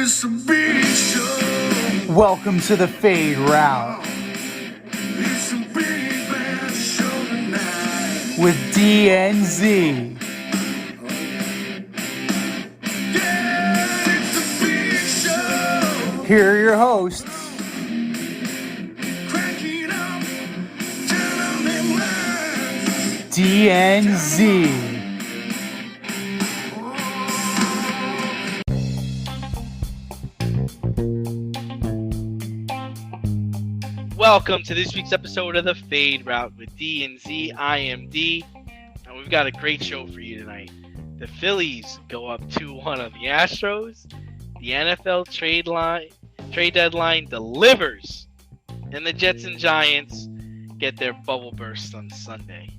it's a big show. Welcome to the Fade Route It's a big bad show tonight. with DNZ. Yeah, it's a big show. Here are your hosts, Cracking up, telling them lies. DNZ. Welcome to this week's episode of the Fade Route with D and Z. I am D, and we've got a great show for you tonight. The Phillies go up 2-1 on the Astros. The NFL trade deadline delivers, and the Jets and Giants get their bubble burst on Sunday.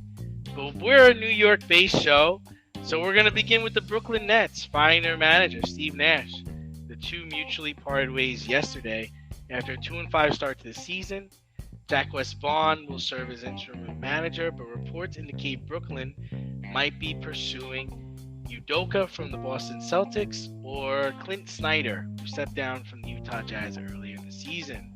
But we're a New York-based show, so we're going to begin with the Brooklyn Nets firing their manager, Steve Nash. The two mutually parted ways yesterday after a 2-5 start to the season. Jack West-Vaughn will serve as interim manager, but reports indicate Brooklyn might be pursuing Udoka from the Boston Celtics or Clint Snyder, who stepped down from the Utah Jazz earlier in the season.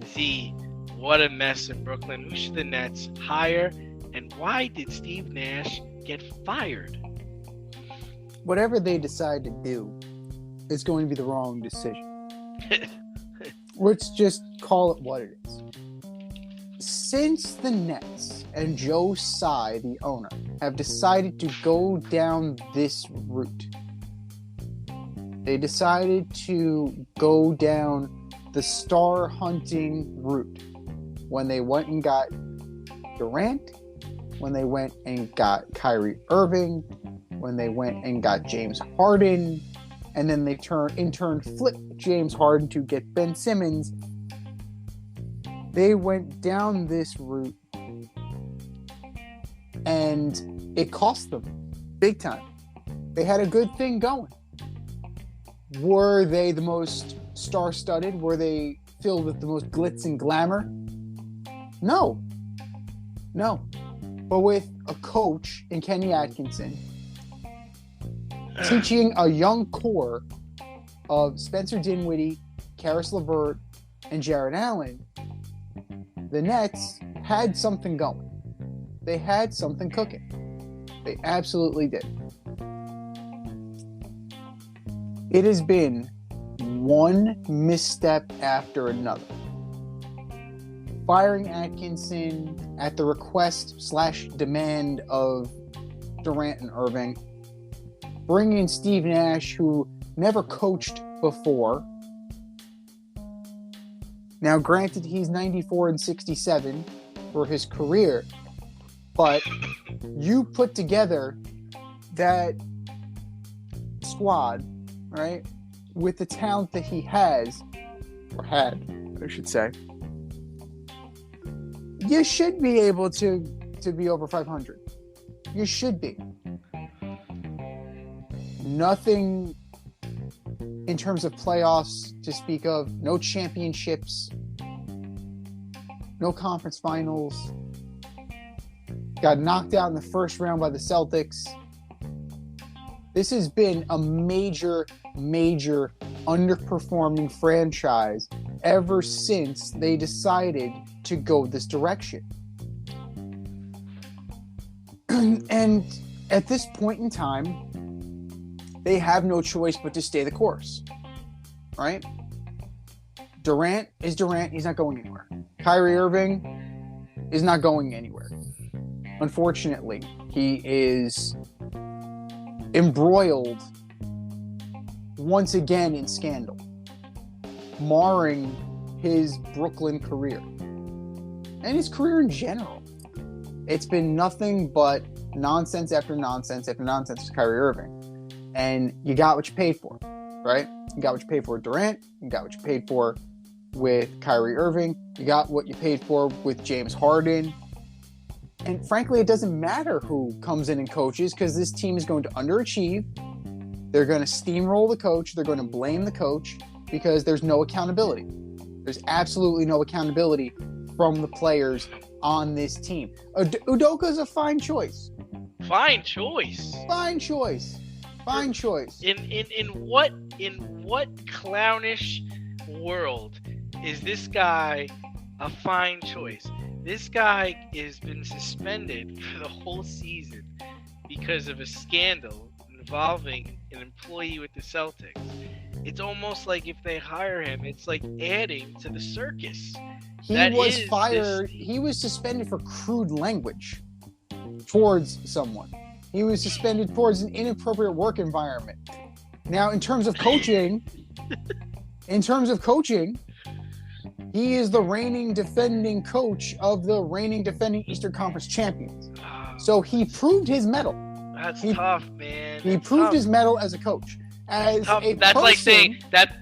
See, what a mess in Brooklyn. Who should the Nets hire, and why did Steve Nash get fired? Whatever they decide to do is going to be the wrong decision. Let's just call it what it is. Since the Nets and Joe Tsai, the owner, have decided to go down this route, they decided to go down the star hunting route when they went and got Durant, when they went and got Kyrie Irving, when they went and got James Harden, and then they in turn flipped James Harden to get Ben Simmons. They went down this route, and it cost them big time. They had a good thing going. Were they the most star-studded? Were they filled with the most glitz and glamour? No. But with a coach in Kenny Atkinson, teaching a young core of Spencer Dinwiddie, Karis LeVert, and Jared Allen, the Nets had something going. They had something cooking. They absolutely did. It has been one misstep after another. Firing Atkinson at the request/demand of Durant and Irving. Bringing in Steve Nash, who never coached before. Now, granted, he's 94 and 67 for his career, but you put together that squad, right, with the talent that he has, or had, I should say, you should be able to be over 500. You should be. Nothing in terms of playoffs to speak of. No championships. No conference finals. Got knocked out in the first round by the Celtics. This has been a major underperforming franchise ever since they decided to go this direction. And at this point in time, they have no choice but to stay the course, right? Durant is Durant. He's not going anywhere. Kyrie Irving is not going anywhere. Unfortunately, he is embroiled once again in scandal, marring his Brooklyn career and his career in general. It's been nothing but nonsense after nonsense after nonsense with Kyrie Irving. And you got what you paid for, right? You got what you paid for with Durant. You got what you paid for with Kyrie Irving. You got what you paid for with James Harden. And frankly, it doesn't matter who comes in and coaches because this team is going to underachieve. They're going to steamroll the coach. They're going to blame the coach because there's no accountability. There's absolutely no accountability from the players on this team. Udoka is a fine choice. Fine choice. Fine choice. In what clownish world is this guy a fine choice? This guy has been suspended for the whole season because of a scandal involving an employee with the Celtics. It's almost like if they hire him, it's like adding to the circus. He That was is fired. this- He was suspended for crude language towards someone. He was suspended towards an inappropriate work environment. Now, in terms of coaching, he is the reigning defending coach of the reigning defending Eastern Conference champions. So he proved his mettle. That's he- tough, man. He That's proved tough. his mettle as a coach. As Tough. a That's person, like saying that.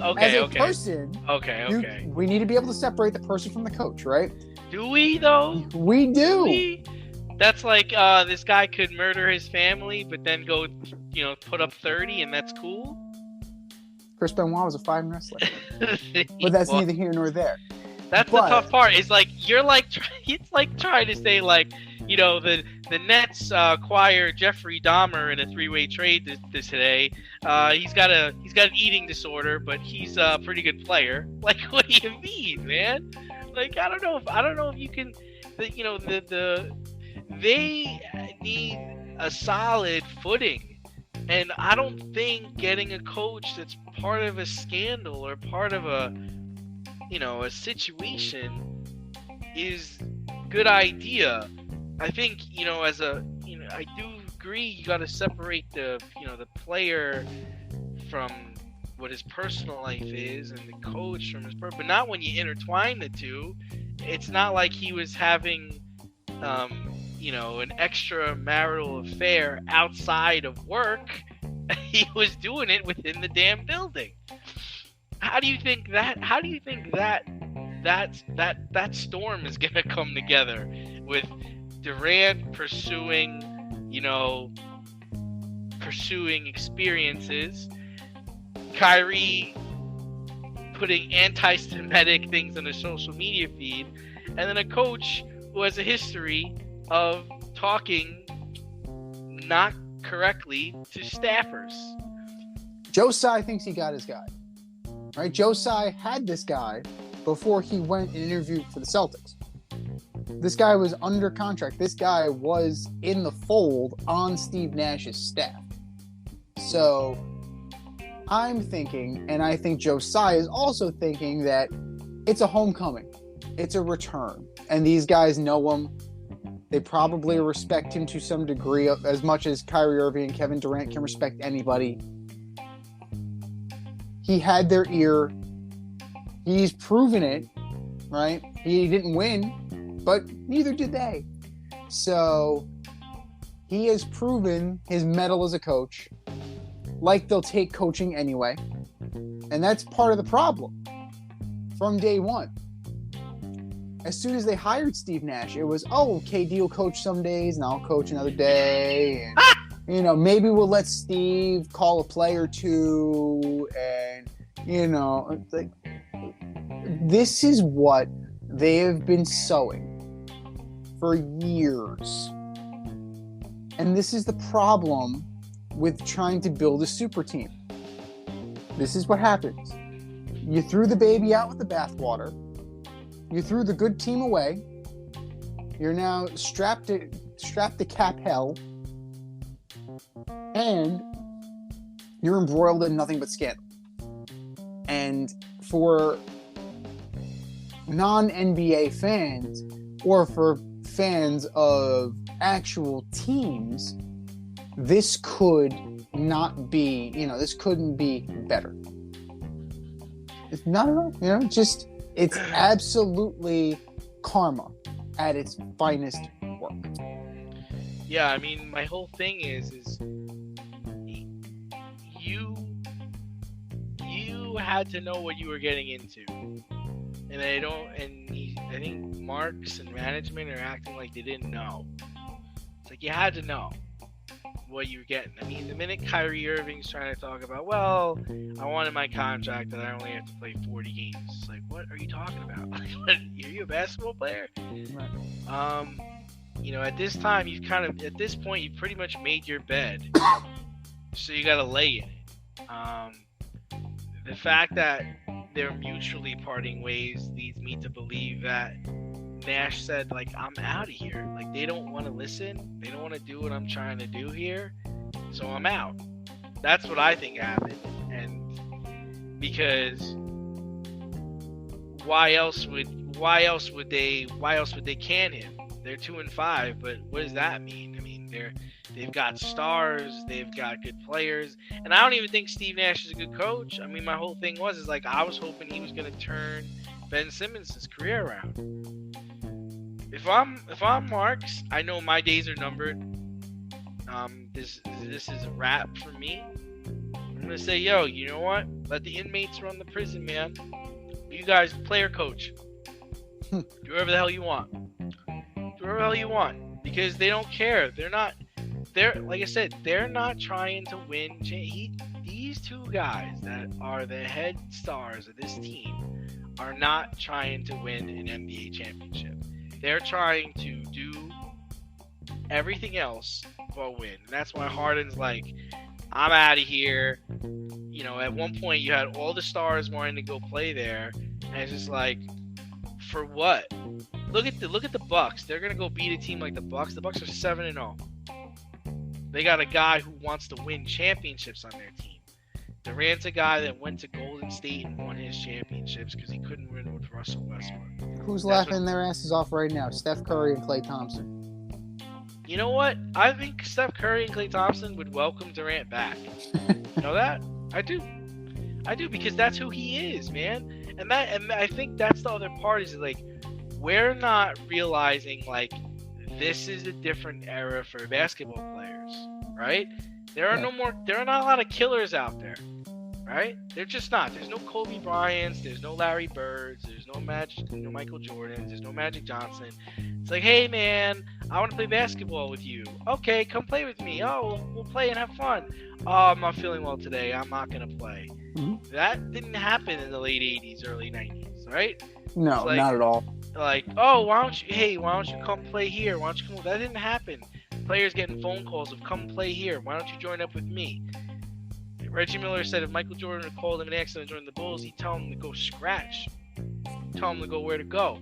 Okay, as a okay, person, okay. we need to be able to separate the person from the coach, right? Do we though? We do. That's like this guy could murder his family, but then go, put up 30, and that's cool. Chris Benoit was a fine wrestler, but that's Well, neither here nor there. That's but- the tough part. Is like it's like trying to say like the Nets acquired Jeffrey Dahmer in a 3-way trade this today. He's got an eating disorder, but he's a pretty good player. Like, what do you mean, man? Like, I don't know if you can. They need a solid footing, and I don't think getting a coach that's part of a scandal or part of a situation is a good idea. I think, I do agree you got to separate the player from what his personal life is and the coach from his but not when you intertwine the two. It's not like he was having an extramarital affair outside of work. He was doing it within the damn building. How do you think that storm is gonna come together with Durant pursuing experiences, Kyrie putting anti-Semitic things on his social media feed, and then a coach who has a history of talking not correctly to staffers? Joe Tsai thinks he got his guy. Right? Joe Tsai had this guy before he went and interviewed for the Celtics. This guy was under contract. This guy was in the fold on Steve Nash's staff. So I'm thinking, and I think Joe Tsai is also thinking, that it's a homecoming. It's a return. And these guys know him. They probably respect him to some degree, as much as Kyrie Irving and Kevin Durant can respect anybody. He had their ear. He's proven it, right? He didn't win, but neither did they. So he has proven his mettle as a coach. Like, they'll take coaching anyway. And that's part of the problem from day one. As soon as they hired Steve Nash, it was, KD will coach some days and I'll coach another day. And, maybe we'll let Steve call a play or two. And, like, this is what they have been sowing for years. And this is the problem with trying to build a super team. This is what happens. You threw the baby out with the bathwater. You threw the good team away. You're now strapped to cap hell. And you're embroiled in nothing but scandal. And for non-NBA fans, or for fans of actual teams, this could not be, this couldn't be better. It's not at all, it's absolutely karma at its finest work. Yeah, I mean, my whole thing is you had to know what you were getting into, and I think Marks and management are acting like they didn't know. It's like you had to know what you were getting. I mean, the minute Kyrie Irving's trying to talk about, well, I wanted my contract and I only have to play 40 games. It's like, what are you talking about? Like, what, are you a basketball player? Right. At this time, at this point, you've pretty much made your bed. So you got to lay in it. The fact that they're mutually parting ways leads me to believe that Nash said, like, I'm out of here. Like, they don't want to listen. They don't want to do what I'm trying to do here. So I'm out. That's what I think happened. And because why else would they can him? They're 2-5, but what does that mean? I mean, they've got stars, they've got good players, and I don't even think Steve Nash is a good coach. I mean, my whole thing was like I was hoping he was going to turn Ben Simmons' career around. If I'm Marks, I know my days are numbered. This is a wrap for me. I'm gonna say, yo, you know what? Let the inmates run the prison, man. You guys, player coach, do whatever the hell you want. Do whatever the hell you want, because they don't care. They're like I said, they're not trying to win. These two guys that are the head stars of this team are not trying to win an NBA championship. They're trying to do everything else but win. And that's why Harden's like, I'm out of here. You know, at one point you had all the stars wanting to go play there, and it's just like, for what? Look at the Bucks. They're gonna go beat a team like the Bucks. The Bucks are 7-0. They got a guy who wants to win championships on their team. Durant's a guy that went to Golden State and won his championships because he couldn't win with Russell Westbrook. Who's laughing their asses off right now? Steph Curry and Klay Thompson. You know what? I think Steph Curry and Klay Thompson would welcome Durant back. You know that? I do, because that's who he is, man. And I think that's the other part is like, we're not realizing like this is a different era for basketball players, right? There are not a lot of killers out there, right? They're just not. There's no Kobe Bryants, there's no Larry Birds, there's no Michael Jordans, there's no Magic Johnson. It's like, hey man, I want to play basketball with you. Okay, come play with me. Oh, we'll play and have fun. Oh, I'm not feeling well today. I'm not gonna play. Mm-hmm. That didn't happen in the late 80s, early 90s, right? No, like, not at all. Like, oh, why don't you come play here? Why don't you come? That didn't happen. Players getting phone calls of come play here. Why don't you join up with me? Reggie Miller said if Michael Jordan had called him an accident to join the Bulls, he'd tell him to go scratch. Tell him to go where to go.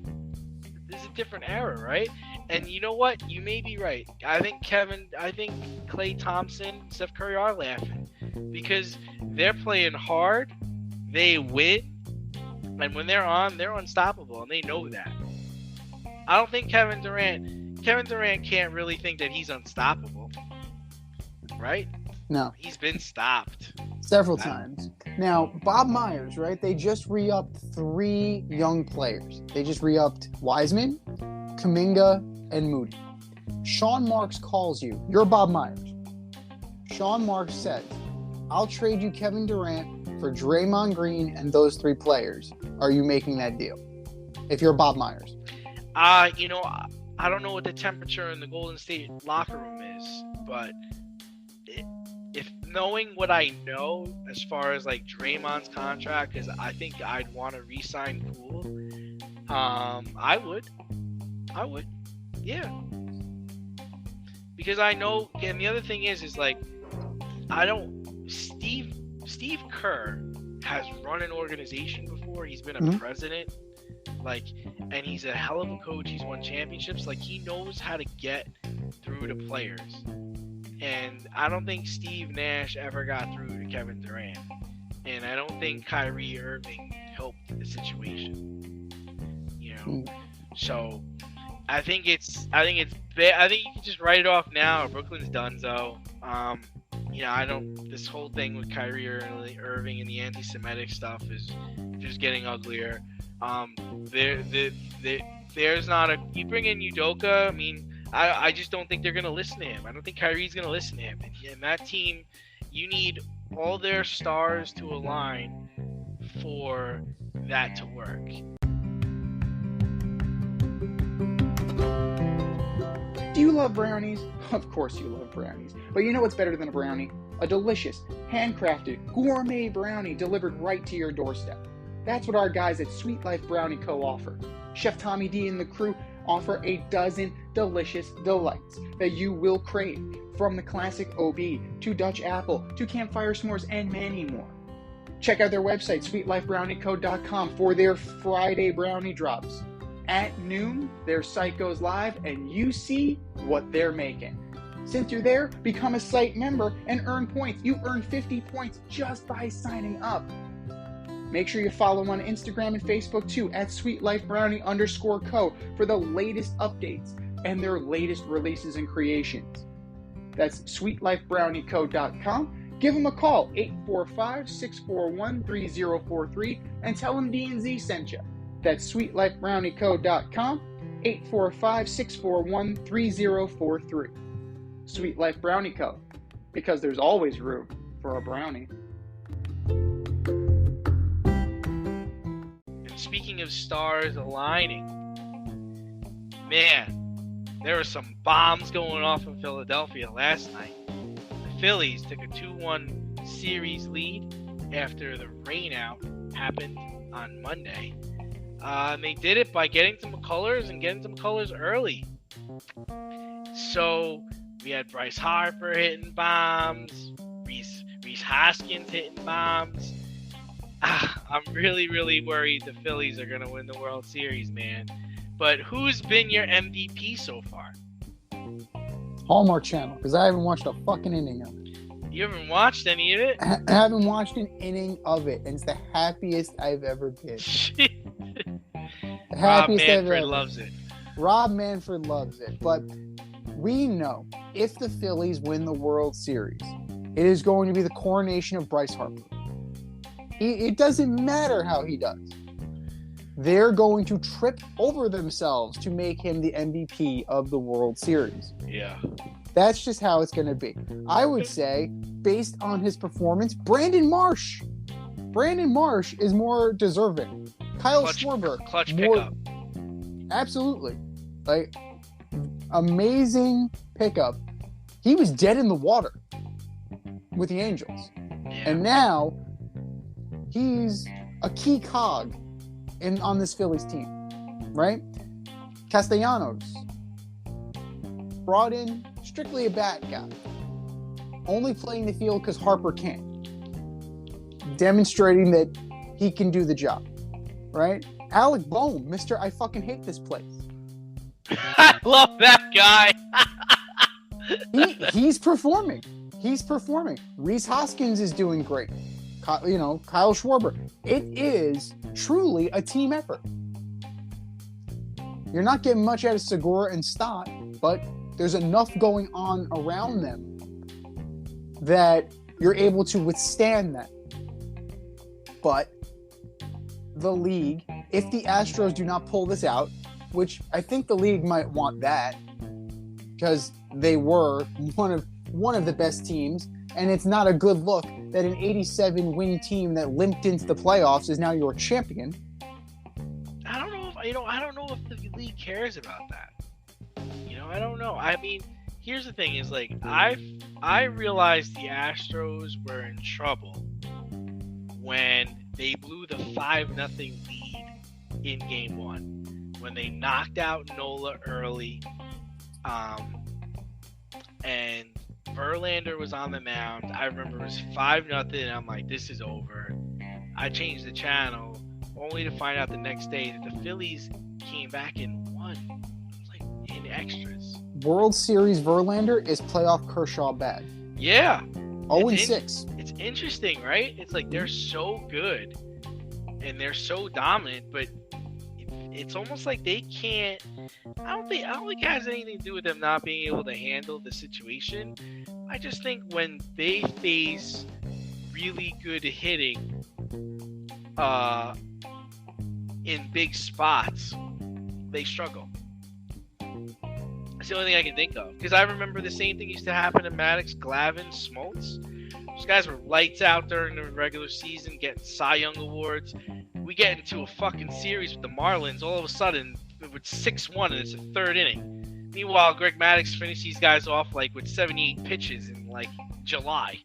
This is a different era, right? And you know what? You may be right. I think Klay Thompson, Steph Curry are laughing because they're playing hard. They win. And when they're on, they're unstoppable, and they know that. I don't think Kevin Durant can't really think that he's unstoppable, right? No. He's been stopped. Several times. Now, Bob Myers, right? They just re-upped 3 young players. They just re-upped Wiseman, Kuminga, and Moody. Sean Marks calls you. You're Bob Myers. Sean Marks says, I'll trade you Kevin Durant for Draymond Green and those 3 players. Are you making that deal? If you're Bob Myers. I don't know what the temperature in the Golden State locker room is, but if knowing what I know as far as like Draymond's contract, because I think I'd want to re-sign Poole. I would, yeah. Because I know, and the other thing is like, Steve Kerr has run an organization before. He's been a president, like, and he's a hell of a coach. He's won championships. Like, he knows how to get through to players. And I don't think Steve Nash ever got through to Kevin Durant. And I don't think Kyrie Irving helped the situation. You know, so I think you can just write it off now. Brooklyn's donezo. This whole thing with Kyrie Irving and the anti-Semitic stuff is just getting uglier. There's not you bring in Udoka. I mean, I just don't think they're going to listen to him. I don't think Kyrie's going to listen to him. And that team, you need all their stars to align for that to work. Do you love brownies? Of course you love brownies. But you know what's better than a brownie? A delicious, handcrafted, gourmet brownie delivered right to your doorstep. That's what our guys at Sweet Life Brownie Co. offer. Chef Tommy D and the crew offer a dozen delicious delights that you will crave, from the classic OB to Dutch apple to campfire s'mores and many more. Check out their website, sweetlifebrowniecode.com, for their Friday brownie drops. At noon, their site goes live and you see what they're making. Since you're there, become a site member and earn points. You earn 50 points just by signing up. Make sure you follow on Instagram and Facebook too, at sweetlifebrownie_co, for the latest updates and their latest releases and creations. That's sweetlifebrowniecode.com. Give them a call, 845-641-3043, and tell them D&Z sent you. That's sweetlifebrowniecode.com, 845-641-3043. Sweet Life Brownie Co., because there's always room for a brownie. And speaking of stars aligning, man, there were some bombs going off in Philadelphia last night. The Phillies took a 2-1 series lead after the rainout happened on Monday. They did it by getting some McCullers and getting some McCullers early. So we had Bryce Harper hitting bombs, Reese Hoskins hitting bombs. I'm really, really worried the Phillies are going to win the World Series, man. But who's been your MVP so far? Hallmark Channel, because I haven't watched a fucking inning of it. You haven't watched any of it? I haven't watched an inning of it, and it's the happiest I've ever been. The Rob happiest I've Manfred ever loves it. Rob Manfred loves it, but we know if the Phillies win the World Series, it is going to be the coronation of Bryce Harper. It doesn't matter how he does. They're going to trip over themselves to make him the MVP of the World Series. Yeah. That's just how it's going to be. I would say, based on his performance, Brandon Marsh is more deserving. Kyle Schwarber, clutch more, pickup. Absolutely. Like, amazing pickup. He was dead in the water with the Angels. Yeah. And now he's a key cog on this Phillies team, right? Castellanos, brought in strictly a bat guy, only playing the field because Harper can't, demonstrating that he can do the job, right? Alec Bohm, Mr. I fucking hate this place. I love that guy. He's performing. Reese Hoskins is doing great. Kyle Schwarber. It is truly a team effort. You're not getting much out of Segura and Stott, but there's enough going on around them that you're able to withstand that. But the league, if the Astros do not pull this out, which I think the league might want that, because they were one of the best teams, and it's not a good look that an 87-win team that limped into the playoffs is now your champion. I don't know if the league cares about that. I don't know. I mean, here's the thing: is like I realized the Astros were in trouble when they blew the 5-0 lead in Game 1, when they knocked out Nola early, and Verlander was on the mound. I remember it was 5-0, and I'm like, this is over. I changed the channel, only to find out the next day that the Phillies came back and won. It was like in extras. World Series Verlander is playoff Kershaw bad. Yeah. 0-6. It's interesting, right? It's like they're so good and they're so dominant, but it's almost like they can't. I don't think it has anything to do with them not being able to handle the situation. I just think when they face really good hitting in big spots, they struggle. That's the only thing I can think of. Because I remember the same thing used to happen to Maddox, Glavine, Smoltz. Those guys were lights out during the regular season, getting Cy Young awards. We get into a fucking series with the Marlins, all of a sudden, with 6-1, and it's the third inning. Meanwhile, Greg Maddox finished these guys off like with 78 pitches in like July.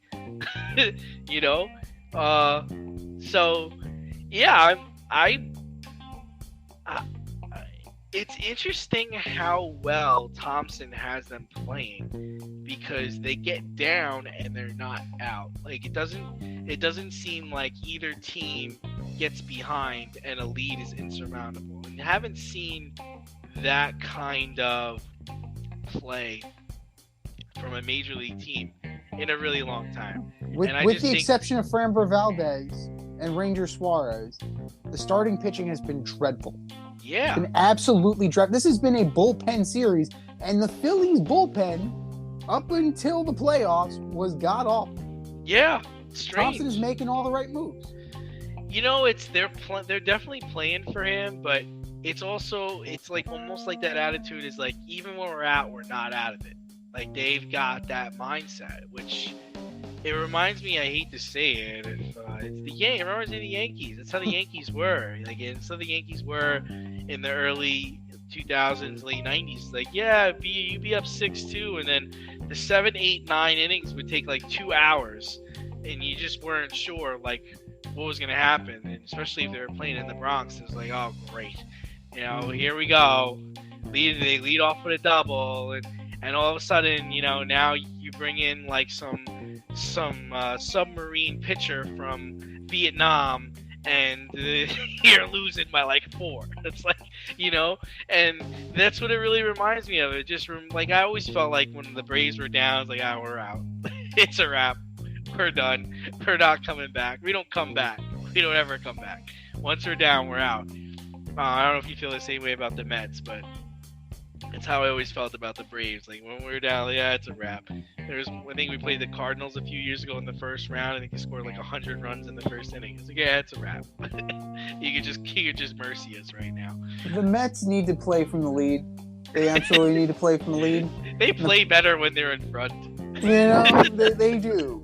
So yeah, It's interesting how well Thompson has them playing because they get down and they're not out. Like it doesn't seem like either team gets behind and a lead is insurmountable. And haven't seen that kind of play from a major league team in a really long time. With And I with just the think- exception of Framber Valdez and Ranger Suarez, the starting pitching has been dreadful. Yeah. Been absolutely dreadful. This has been a bullpen series, and the Phillies bullpen, up until the playoffs, was god awful. Yeah. Strange. Thompson is making all the right moves. You know, they're definitely playing for him, but it's like almost like that attitude is like even when we're out, we're not out of it. Like they've got that mindset, which it reminds me. I hate to say it, it's it reminds me of the Yankees. That's how the Yankees were. Like it's how the Yankees were in the early 2000s, late 90s. Like you'd be up 6-2, and then the 7, 8, 9 innings would take like 2 hours, and you just weren't sure like what was going to happen. And especially if they were playing in the Bronx, it was like, oh great, here we go. They lead off with a double, and all of a sudden, now you bring in like some submarine pitcher from Vietnam, and you're losing by like 4. It's like, and that's what it really reminds me of. It just like I always felt like when the Braves were down, it's like, we're out. It's a wrap. We're done. We're not coming back. We don't come back. We don't ever come back. Once we're down, we're out. I don't know if you feel the same way about the Mets, but it's how I always felt about the Braves. Like when we were down, it's a wrap. I think we played the Cardinals a few years ago in the first round. I think they scored like 100 runs in the first inning. It's like, it's a wrap. you could just mercy us right now. The Mets need to play from the lead. They absolutely need to play from the lead. They play better when they're in front. They do.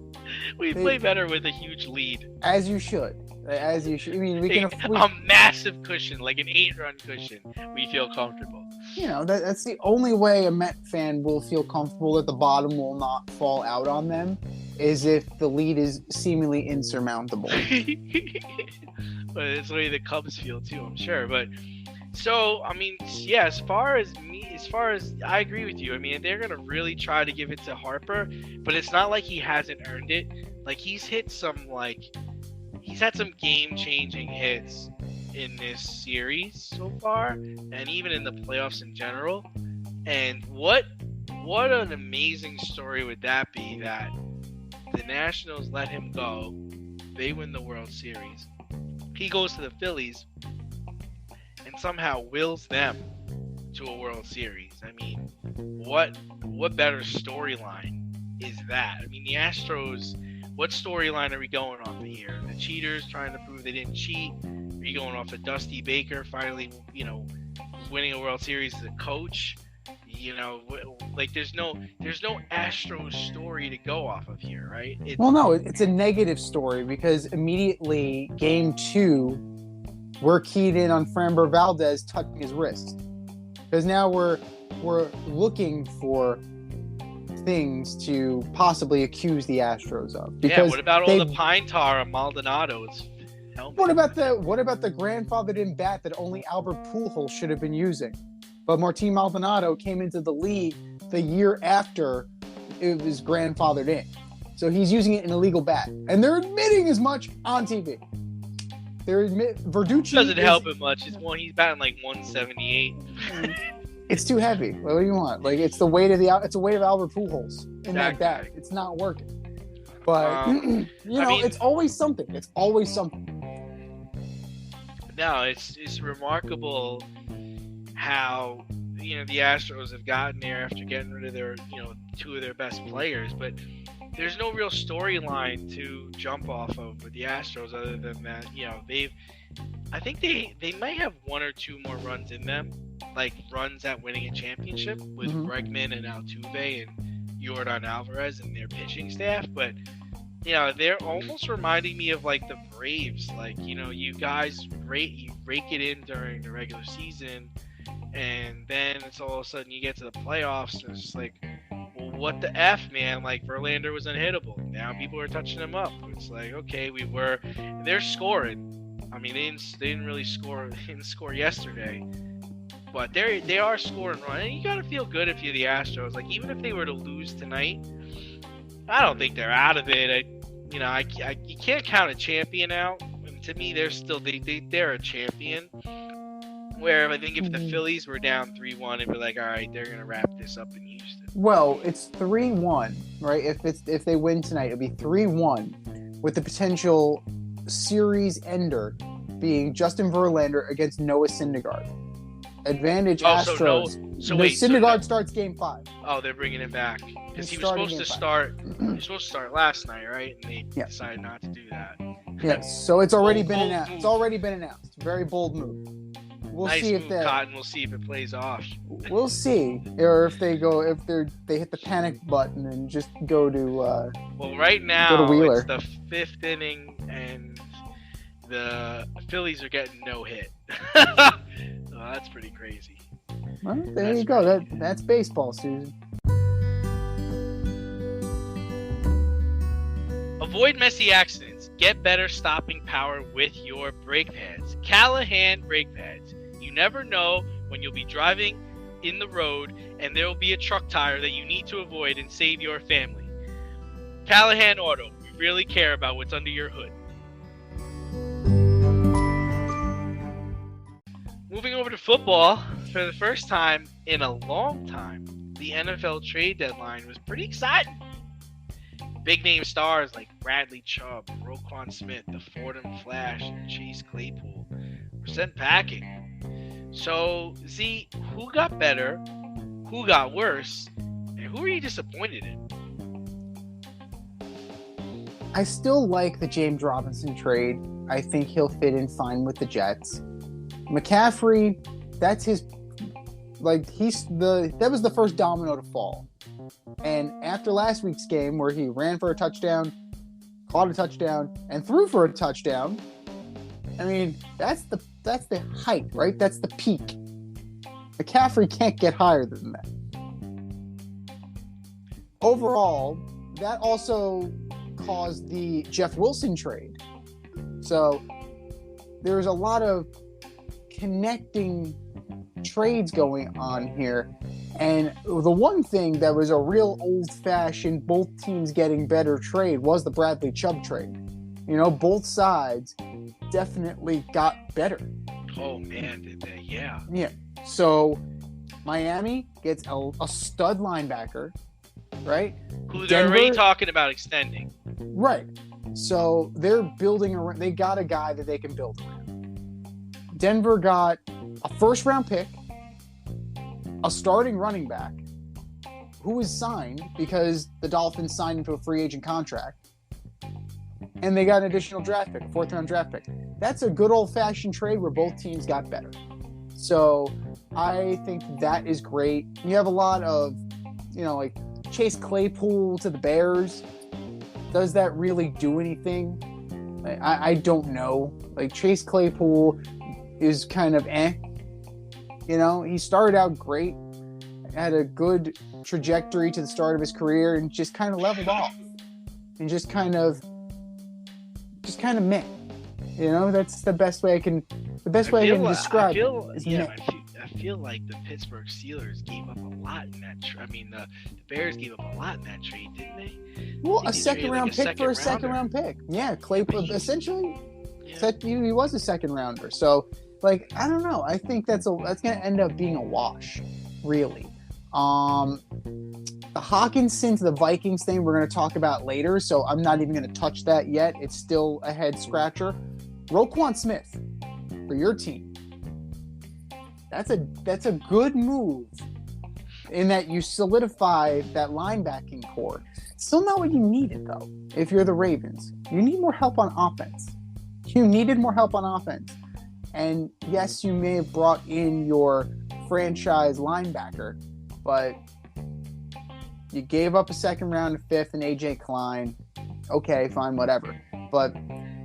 We play better with a huge lead. As you should. I mean, a massive cushion, like an 8-run cushion. We feel comfortable. That's the only way a Met fan will feel comfortable that the bottom will not fall out on them, is if the lead is seemingly insurmountable. But it's the way the Cubs feel too, I'm sure. But so, I mean, yeah, as far as I agree with you. I mean, they're gonna really try to give it to Harper, but it's not like he hasn't earned it. Like he's had some game-changing hits in this series so far, and even in the playoffs in general. And what an amazing story would that be, that the Nationals let him go, they win the World Series, he goes to the Phillies and somehow wills them to a World Series. I mean, what better storyline is that? I mean, the Astros, what storyline are we going off of here? The cheaters trying to prove they didn't cheat? Are you going off of Dusty Baker finally, winning a World Series as a coach? Like there's no Astros story to go off of here, right? It's a negative story because immediately Game 2, we're keyed in on Framber Valdez touching his wrist, because now we're looking for things to possibly accuse the Astros of. Because what about all the pine tar on Maldonado's helmet? What about the grandfathered-in bat that only Albert Pujols should have been using? But Martin Maldonado came into the league the year after it was grandfathered in. So he's using it in a legal bat. And they're admitting as much on TV. Verducci doesn't help it much. He's batting like 178. It's too heavy. What do you want? Like it's the weight of Albert Pujols in that bat. It's not working. But it's always something. It's always something. No, it's remarkable how the Astros have gotten there after getting rid of their 2 of their best players, but there's no real storyline to jump off of with the Astros other than that I think they might have 1 or 2 more runs in them, like runs at winning a championship with Bregman and Altuve and Yordan Alvarez and their pitching staff, but they're almost reminding me of like the Braves. Like, you guys rake it in during the regular season, and then it's all of a sudden you get to the playoffs and it's just like, well, what the F, man? Like Verlander was unhittable. Now people are touching him up. It's like, okay, they're scoring. I mean, they didn't really score. They didn't score yesterday, but they are scoring runs. And you gotta feel good if you're the Astros. Like, even if they were to lose tonight, I don't think they're out of it. You can't count a champion out. And to me, they're still they're a champion. Where I think if the Phillies were down 3-1, it'd be like, all right, they're gonna wrap this up in Houston. Well, it's 3-1, right? If they win tonight, it'll be 3-1, with the potential series ender being Justin Verlander against Noah Syndergaard. Advantage Astros. Syndergaard starts Game 5. Oh, they're bringing it back because he was supposed to start. He was supposed to start last night, right? And they decided not to do that. Yes, so it's already been announced. It's already been announced. Very bold move. We'll nice see move, if that. Cotton. We'll see if it plays off. We'll see, or if they hit the panic button and just go to. Well, right now it's the 5th inning, and the Phillies are getting no hit. So that's pretty crazy. Well, there you go. That's baseball, Susan. Avoid messy accidents. Get better stopping power with your brake pads. Callahan brake pads. You never know when you'll be driving in the road and there will be a truck tire that you need to avoid and save your family. Callahan Auto. We really care about what's under your hood. Moving over to football, for the first time in a long time, the NFL trade deadline was pretty exciting. Big name stars like Bradley Chubb, Roquan Smith, the Fordham Flash, and Chase Claypool were sent packing. So, Z, who got better, who got worse, and who are you disappointed in? I still like the James Robinson trade. I think he'll fit in fine with the Jets. McCaffrey, that was the first domino to fall. And after last week's game where he ran for a touchdown, caught a touchdown, and threw for a touchdown, I mean, that's the height, right? That's the peak. McCaffrey can't get higher than that. Overall, that also caused the Jeff Wilson trade. So there's a lot of connecting trades going on here, and the one thing that was a real old-fashioned both teams getting better trade was the Bradley Chubb trade. You know, both sides definitely got better. Oh man, did they? Yeah. So Miami gets a stud linebacker, right? Who they're already talking about extending. Right. So they're building around. They got a guy that they can build around. Denver got a first-round pick, a starting running back, who was signed because the Dolphins signed into a free agent contract, and they got an additional draft pick, a 4th-round draft pick. That's a good old-fashioned trade where both teams got better. So I think that is great. You have a lot of, like Chase Claypool to the Bears. Does that really do anything? I don't know. Like, Chase Claypool is kind of he started out great, had a good trajectory to the start of his career, and just kind of leveled off and just kind of meh. That's the best way I can describe it. I feel like the Pittsburgh Steelers gave up a lot in that the Bears gave up a lot in that trade, didn't they? Well, a second-round pick for a second-round pick. Yeah, Claypool essentially he was a second-rounder. So, I don't know. I think that's going to end up being a wash, really. The Hawkinson to the Vikings thing we're going to talk about later, so I'm not even going to touch that yet. It's still a head-scratcher. Roquan Smith for your team. That's a good move in that you solidify that linebacking core. Still not what you needed, though, if you're the Ravens. You need more help on offense. You needed more help on offense. And yes, you may have brought in your franchise linebacker, but you gave up a second round, a 5th, and A.J. Klein. Okay, fine, whatever. But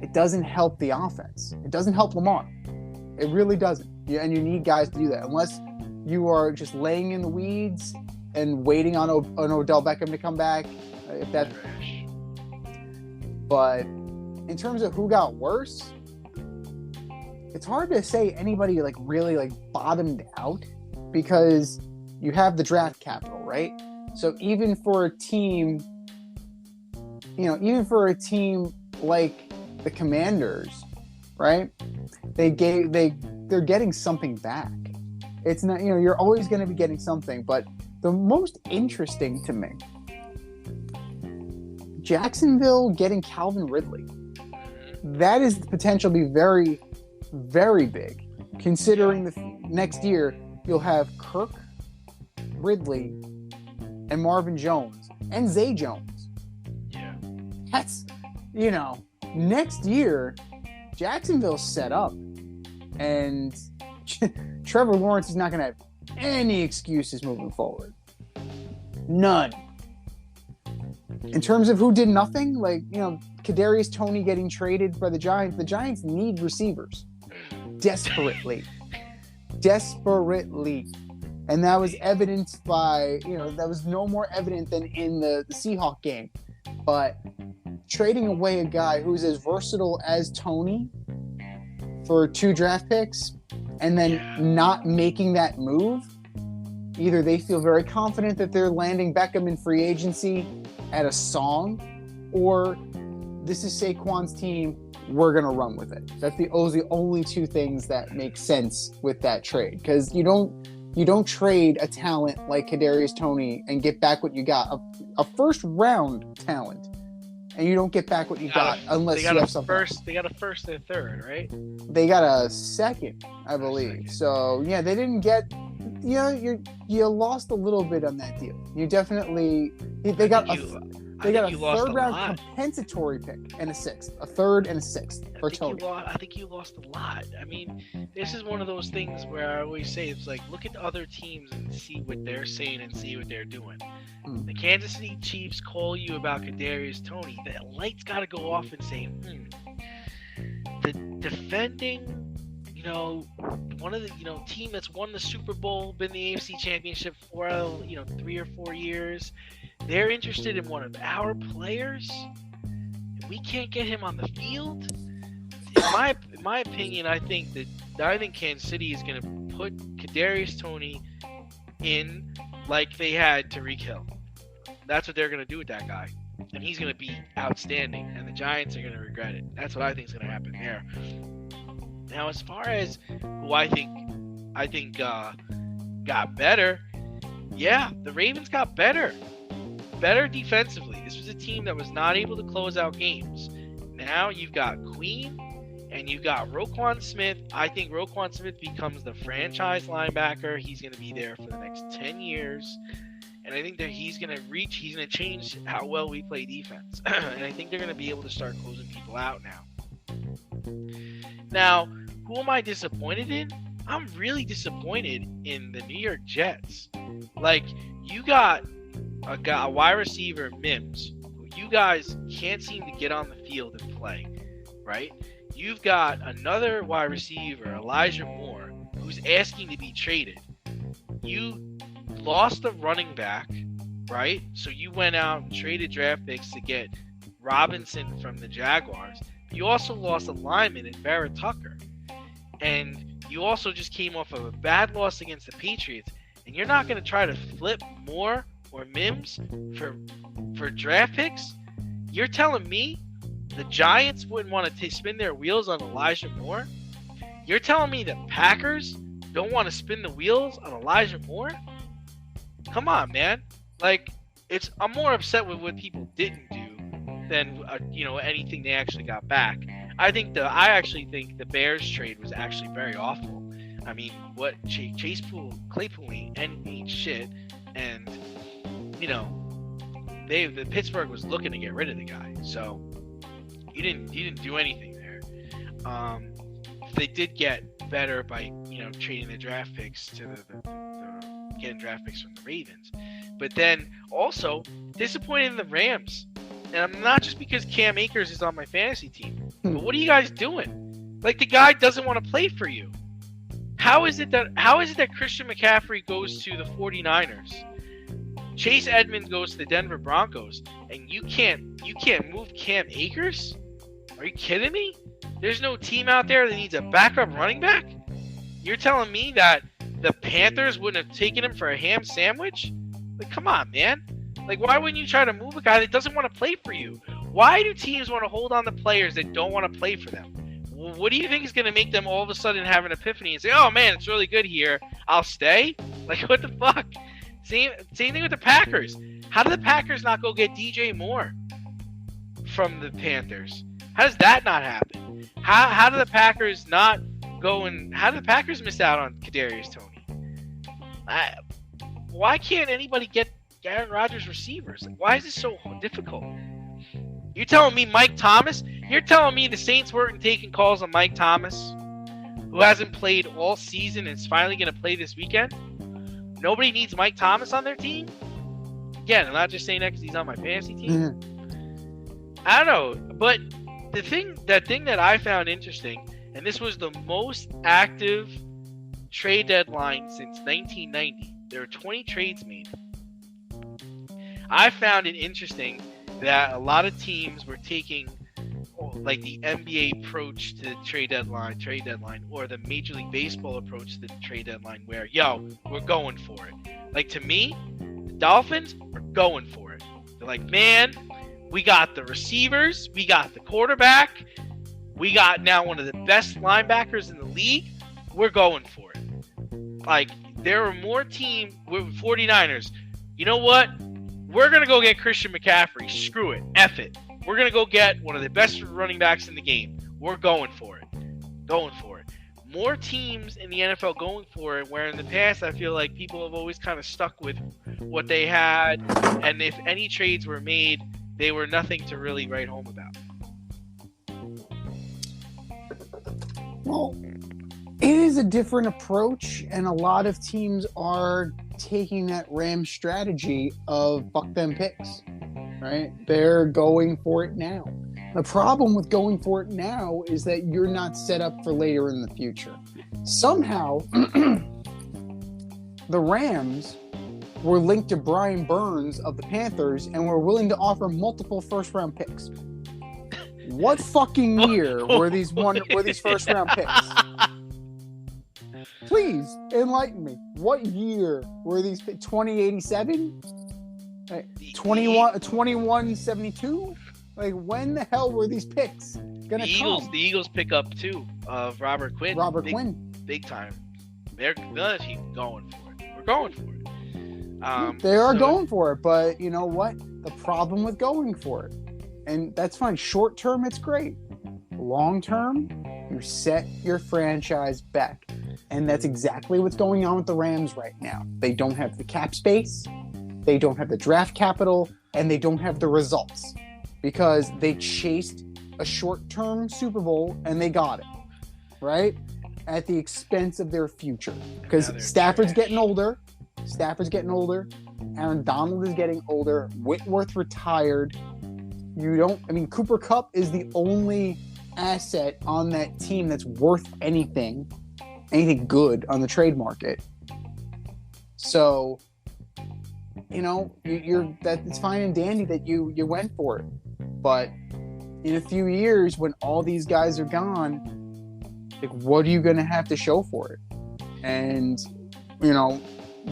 it doesn't help the offense. It doesn't help Lamar. It really doesn't. And you need guys to do that. Unless you are just laying in the weeds and waiting on Odell Beckham to come back. If that's trash. But in terms of who got worse, it's hard to say anybody really bottomed out. because you have the draft capital, right? So even for a team, like the Commanders, right? They're getting something back. It's not, you're always going to be getting something, but the most interesting to me, Jacksonville getting Calvin Ridley. That is the potential to be very, very big, considering the next year you'll have Kirk, Ridley, and Marvin Jones, and Zay Jones. Yeah. That's, next year, Jacksonville's set up, and Trevor Lawrence is not going to have any excuses moving forward. None. In terms of who did nothing, Kadarius Toney getting traded by the Giants need receivers. Desperately. And that was evidenced by, that was no more evident than in the Seahawks game. But trading away a guy who's as versatile as Toney for 2 draft picks and then not making that move, either they feel very confident that they're landing Beckham in free agency at a song, or this is Saquon's team, we're going to run with it. That's the only 2 things that make sense with that trade, because you don't trade a talent like Kadarius Toney and get back what you got, a first round talent, and you don't get back what you got unless you have something. They got a first and a third, right? They got a second, I believe. So yeah, they didn't get. You lost a little bit on that deal. You definitely they got a third round compensatory pick and a 6th, a 3rd and a 6th for Toney. I think you lost a lot. I mean, this is one of those things where I always say it's like, look at the other teams and see what they're saying and see what they're doing. The Kansas City Chiefs call you about Kadarius Toney. The lights got to go off and say, the defending, one of the, team that's won the Super Bowl, been the AFC Championship for, 3 or 4 years. They're interested in one of our players. We can't get him on the field. In my opinion, I think Kansas City is going to put Kadarius Toney in like they had Tyreek Hill. That's what they're going to do with that guy, and he's going to be outstanding. And the Giants are going to regret it. That's what I think is going to happen there. Now, as far as who I think got better, yeah, the Ravens got better defensively. This was a team that was not able to close out games. Now you've got Queen and you've got Roquan Smith. I think Roquan Smith becomes the franchise linebacker. He's going to be there for the next 10 years. And I think that he's going to change how well we play defense. And I think they're going to be able to start closing people out now. Now, who am I disappointed in? I'm really disappointed in the New York Jets. You got a wide receiver, Mims, who you guys can't seem to get on the field and play, right? You've got another wide receiver, Elijah Moore, who's asking to be traded. You lost the running back, right? So you went out and traded draft picks to get Robinson from the Jaguars. You also lost a lineman in Barrett Tucker. And you also just came off of a bad loss against the Patriots. And you're not going to try to flip Moore or Mims for draft picks? You're telling me the Giants wouldn't want to spin their wheels on Elijah Moore? You're telling me the Packers don't want to spin the wheels on Elijah Moore? Come on, man. I'm more upset with what people didn't do than anything they actually got back. I actually think the Bears trade was actually very awful. I mean, what Chase Claypool ain't shit, and the Pittsburgh was looking to get rid of the guy, so you didn't do anything there. They did get better by trading the draft picks to the getting draft picks from the Ravens, but then also disappointed in the Rams. And I'm not just because Cam Akers is on my fantasy team, but what are you guys doing? The guy doesn't want to play for you. How is it that Christian McCaffrey goes to the 49ers? Chase Edmonds goes to the Denver Broncos, and you can't move Cam Akers? Are you kidding me? There's no team out there that needs a backup running back? You're telling me that the Panthers wouldn't have taken him for a ham sandwich? Like, come on, man. Like, why wouldn't you try to move a guy that doesn't want to play for you? Why do teams want to hold on to players that don't want to play for them? What do you think is going to make them all of a sudden have an epiphany and say, oh, man, it's really good here. I'll stay? Like, what the fuck? Same thing with the Packers. How did the Packers not go get DJ Moore from the Panthers? How does that not happen? How did the Packers not go and... How did the Packers miss out on Kadarius Toney? Why can't anybody get Aaron Rodgers receivers? Like, why is this so difficult? You're telling me Mike Thomas? You're telling me the Saints weren't taking calls on Mike Thomas, who hasn't played all season and is finally going to play this weekend? Nobody needs Mike Thomas on their team? Again, I'm not just saying that because he's on my fantasy team. I don't know, but the thing that I found interesting, and this was the most active trade deadline since 1990. There were 20 trades made. I found it interesting that a lot of teams were taking like the NBA approach to the trade deadline, or the Major League Baseball approach to the trade deadline, where, yo, we're going for it. Like, to me, the Dolphins are going for it. They're like, man, we got the receivers, we got the quarterback, we got now one of the best linebackers in the league. We're going for it. Like, there are more teams with 49ers. You know what? We're going to go get Christian McCaffrey. Screw it. F it. We're going to go get one of the best running backs in the game. We're going for it. Going for it. More teams in the NFL going for it, where in the past I feel like people have always kind of stuck with what they had, and if any trades were made, they were nothing to really write home about. Well, it is a different approach, and a lot of teams are taking that Rams strategy of fuck them picks, right? They're going for it now. The problem with going for it now is that you're not set up for later in the future. Somehow, the Rams were linked to Brian Burns of the Panthers and were willing to offer multiple first-round picks. What fucking year were these first-round picks? Please enlighten me. What year were these? 2087? 2172? Like, when the hell were these picks gonna come? The Eagles pick up too of Robert Quinn. Big time. They're going for it. We're going for it. They are going for it, but you know what? The problem with going for it, and that's fine. Short term, it's great. Long term, you set your franchise back. And that's exactly what's going on with the Rams right now. They don't have the cap space, they don't have the draft capital, and they don't have the results. Because they chased a short-term Super Bowl and they got it, right? At the expense of their future. Because Stafford's getting older. Aaron Donald is getting older. Whitworth retired. Cooper Kupp is the only asset on that team that's worth anything good on the trade market. So, it's fine and dandy that you went for it. But in a few years, when all these guys are gone, like, what are you going to have to show for it? And,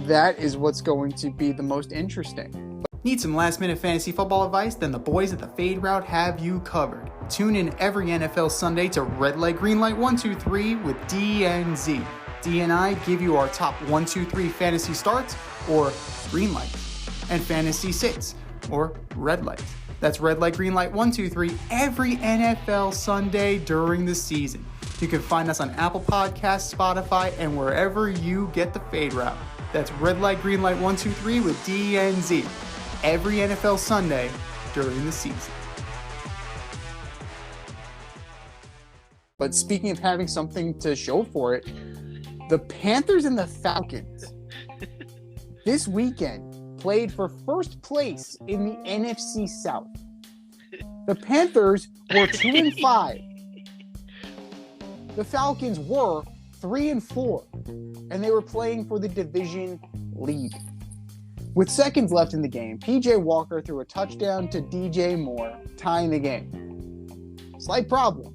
that is what's going to be the most interesting. Need some last-minute fantasy football advice? Then the boys at the Fade Route have you covered. Tune in every NFL Sunday to Red Light, Green Light 1, 2, 3 with D and Z. D and I give you our top 1, 2, 3 fantasy starts, or green light, and fantasy sits, or red light. That's Red Light, Green Light 1, 2, 3 every NFL Sunday during the season. You can find us on Apple Podcasts, Spotify, and wherever you get the Fade Route. That's Red Light, Green Light 1, 2, 3 with D and Z every NFL Sunday during the season. But speaking of having something to show for it, the Panthers and the Falcons this weekend played for first place in the NFC South. The Panthers were 2-5. The Falcons were 3-4, and they were playing for the division lead. With seconds left in the game, PJ Walker threw a touchdown to DJ Moore, tying the game. Slight problem.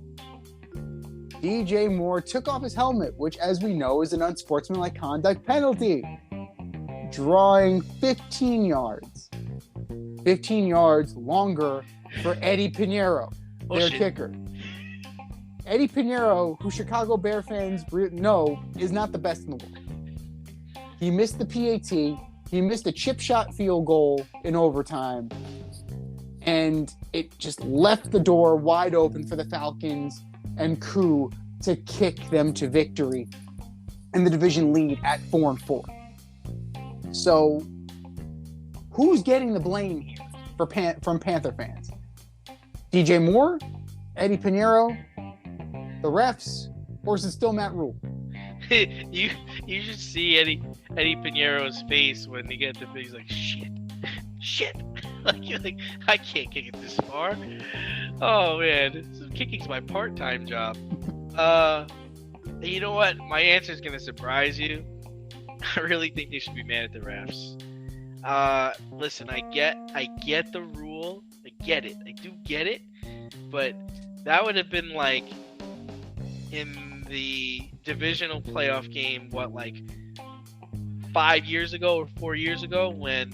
DJ Moore took off his helmet, which, as we know, is an unsportsmanlike conduct penalty, drawing 15 yards. 15 yards longer for Eddie Pinheiro, their kicker. Eddie Pinheiro, who Chicago Bear fans know is not the best in the world. He missed the PAT. He missed a chip shot field goal in overtime. And it just left the door wide open for the Falcons and Koo to kick them to victory and the division lead at 4-4. So, who's getting the blame here from Panther fans? DJ Moore? Eddie Pinheiro? The refs? Or is it still Matt Rule? you should see Eddie Pinheiro's face when he gets the big. He's like, shit. You're like, I can't kick it this far. Oh man, kicking's my part-time job. You know what? My answer is gonna surprise you. I really think they should be mad at the refs. Listen, I get the rule. I get it. I do get it. But that would have been like in the divisional playoff game, 5 years ago or 4 years ago when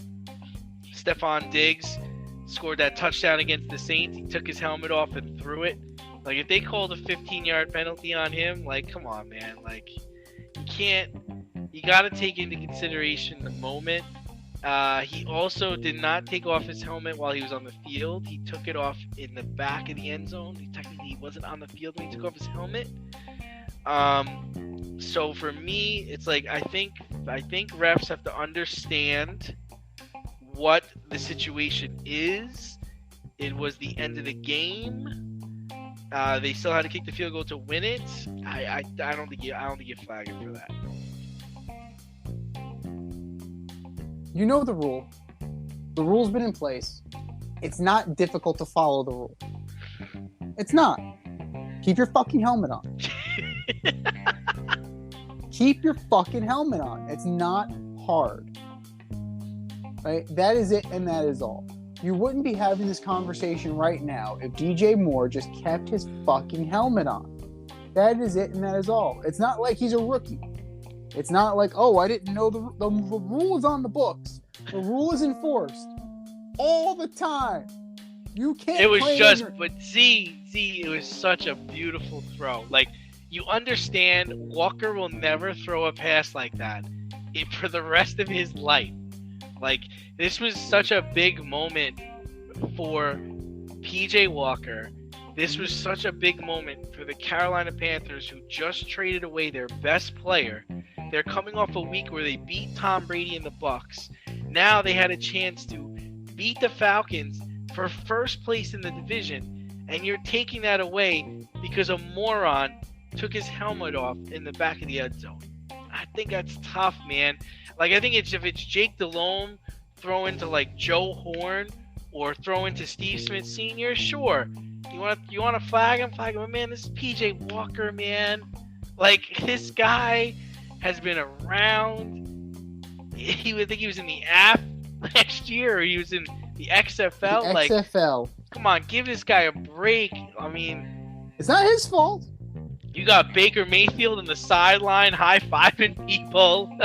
Stephon Diggs scored that touchdown against the Saints. He took his helmet off and threw it. Like, if they called a 15-yard penalty on him, come on, man. You got to take into consideration the moment. He also did not take off his helmet while he was on the field. He took it off in the back of the end zone. He wasn't on the field when he took off his helmet. So for me, it's I think refs have to understand what the situation is. It was the end of the game. They still had to kick the field goal to win it. I don't think you flag him for that. You know the rule. The rule's been in place. It's not difficult to follow the rule. It's not. Keep your fucking helmet on. Keep your fucking helmet on. It's not hard. Right? That is it, and that is all. You wouldn't be having this conversation right now if DJ Moore just kept his fucking helmet on. That is it, and that is all. It's not like he's a rookie. It's not like, oh, I didn't know the rule is on the books. The rule is enforced all the time. You can't. It was just, but it was such a beautiful throw. You understand, Walker will never throw a pass like that for the rest of his life. This was such a big moment for PJ Walker. This was such a big moment for the Carolina Panthers, who just traded away their best player. They're coming off a week where they beat Tom Brady and the Bucs. Now they had a chance to beat the Falcons for first place in the division, and you're taking that away because a moron took his helmet off in the back of the end zone. I think that's tough, man. I think if it's Jake Delhomme throw into Joe Horn or throw into Steve Smith Sr., sure. You want to flag him? Flag him. But man, this is PJ Walker, man. This guy has been around. He would think he was in the app last year, or he was in the XFL. The XFL. Come on, give this guy a break. I mean, it's not his fault. You got Baker Mayfield on the sideline high-fiving people.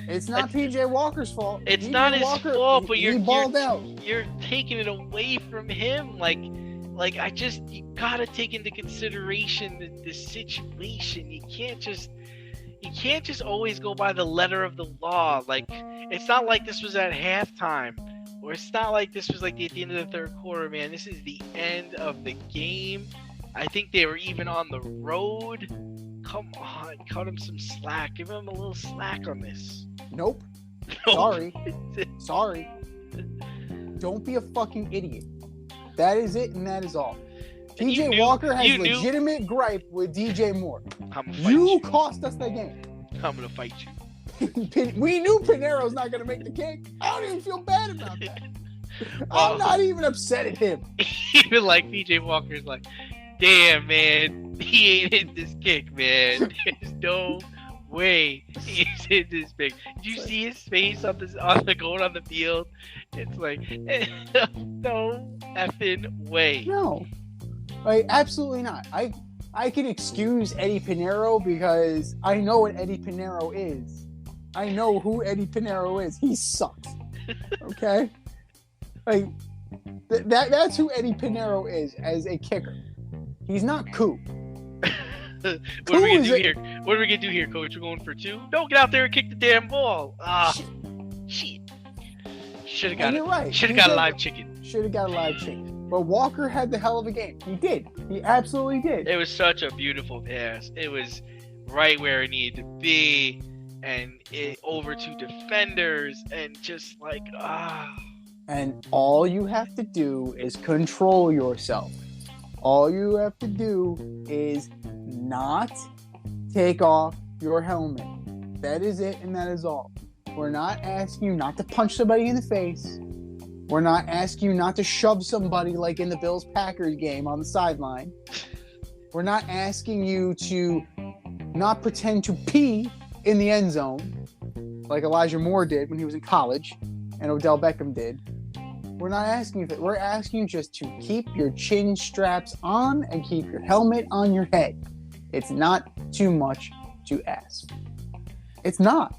It's not PJ Walker's fault. It's PJ not his Walker, fault, but he balled out. You're taking it away from him. You gotta take into consideration the situation. You can't just always go by the letter of the law. It's not like this was at halftime, or it's not like this was at the end of the third quarter, man. This is the end of the game. I think they were even on the road. Come on, cut him some slack. Give him a little slack on this. Nope. Sorry. Don't be a fucking idiot. That is it, and that is all. PJ Walker has legitimate gripe with DJ Moore. You cost us the game. I'm gonna fight you. We knew Pinheiro's not gonna make the kick. I don't even feel bad about that. I'm not even upset at him. Even PJ Walker's damn, man, he ain't hit this kick, man. There's no way he's hit this big. Did you see his face on the going on the field? It's no effing way. No, absolutely not. I can excuse Eddie Pinheiro because I know what Eddie Pinheiro is. I know who Eddie Pinheiro is. He sucks. Okay? Like, that's who Eddie Pinheiro is as a kicker. He's not Koo. What are we gonna do here? What are we gonna do here, Coach? We're going for 2? No, get out there and kick the damn ball. Shit. Should have got it. Right. Should have got a live chicken. Should have got a live chicken. But Walker had the hell of a game. He did. He absolutely did. It was such a beautiful pass. It was right where it needed to be, and it over 2 defenders, and just like And all you have to do is control yourself. All you have to do is not take off your helmet. That is it, and that is all. We're not asking you not to punch somebody in the face. We're not asking you not to shove somebody like in the Bills-Packers game on the sideline. We're not asking you to not pretend to pee in the end zone like Elijah Moore did when he was in college and Odell Beckham did. We're not asking you that. We're asking you just to keep your chin straps on and keep your helmet on your head. It's not too much to ask. It's not.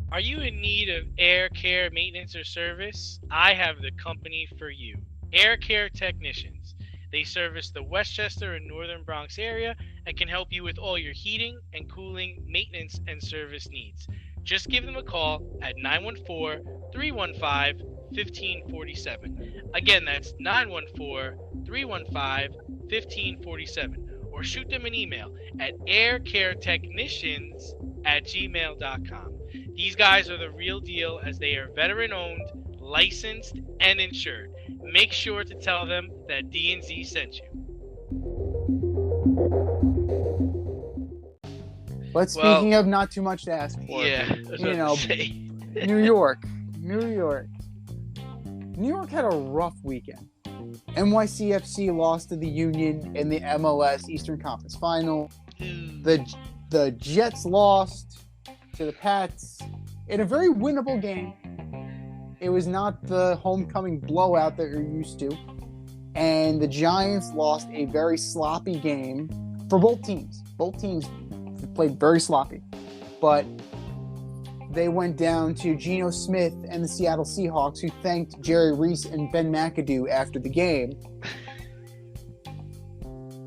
Are you in need of air care maintenance or service? I have the company for you. Air Care Technicians. They service the Westchester and Northern Bronx area and can help you with all your heating and cooling, maintenance, and service needs. Just give them a call at 914-315-1547. Again, that's 914-315-1547. Or shoot them an email at aircaretechnicians@gmail.com. These guys are the real deal as they are veteran-owned, licensed, and insured. Make sure to tell them that D&Z sent you. But speaking of not too much to ask for, New York had a rough weekend. NYCFC lost to the Union in the MLS Eastern Conference Final. The Jets lost to the Pats in a very winnable game. It was not the homecoming blowout that you're used to. And the Giants lost a very sloppy game for both teams. Both teams played very sloppy. But they went down to Geno Smith and the Seattle Seahawks, who thanked Jerry Reese and Ben McAdoo after the game.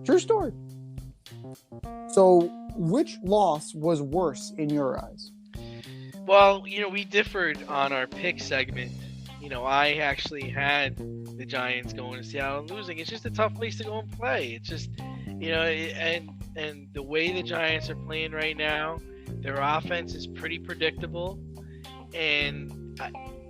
True story. So, which loss was worse in your eyes? Well, we differed on our pick segment. I actually had the Giants going to Seattle and losing. It's just a tough place to go and play. It's just, and the way the Giants are playing right now, their offense is pretty predictable. And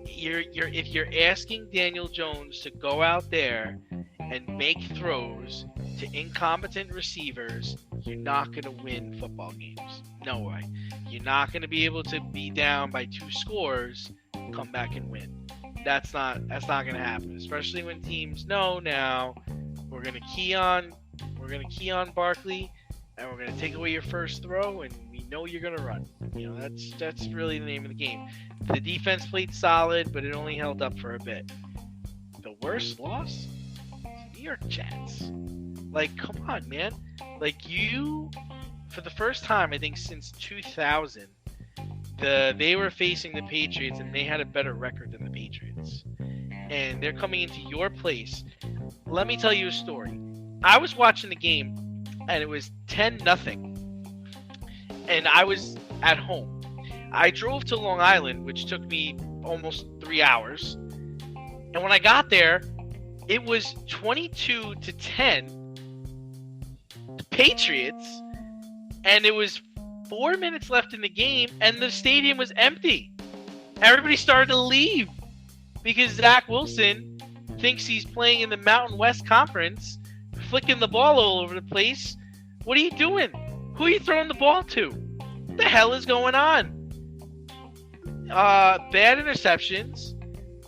if you're asking Daniel Jones to go out there and make throws to incompetent receivers, you're not going to win football games. No way. You're not going to be able to be down by 2 scores, come back and win. That's not going to happen, especially when teams know now we're going to key on Barkley and we're going to take away your first throw and we know you're going to run. That's really the name of the game. The defense played solid, but it only held up for a bit. The worst loss? New York Jets. Like, come on, man. Like, for the first time, I think since 2000, they were facing the Patriots, and they had a better record than the Patriots. And they're coming into your place. Let me tell you a story. I was watching the game, and it was 10-0. And I was at home. I drove to Long Island, which took me almost 3 hours. And when I got there, it was 22-10. The Patriots, and it was 4 minutes left in the game, and the stadium was empty. Everybody started to leave because Zach Wilson thinks he's playing in the Mountain West Conference, flicking the ball all over the place. What are you doing? Who are you throwing the ball to? What the hell is going on? Bad interceptions.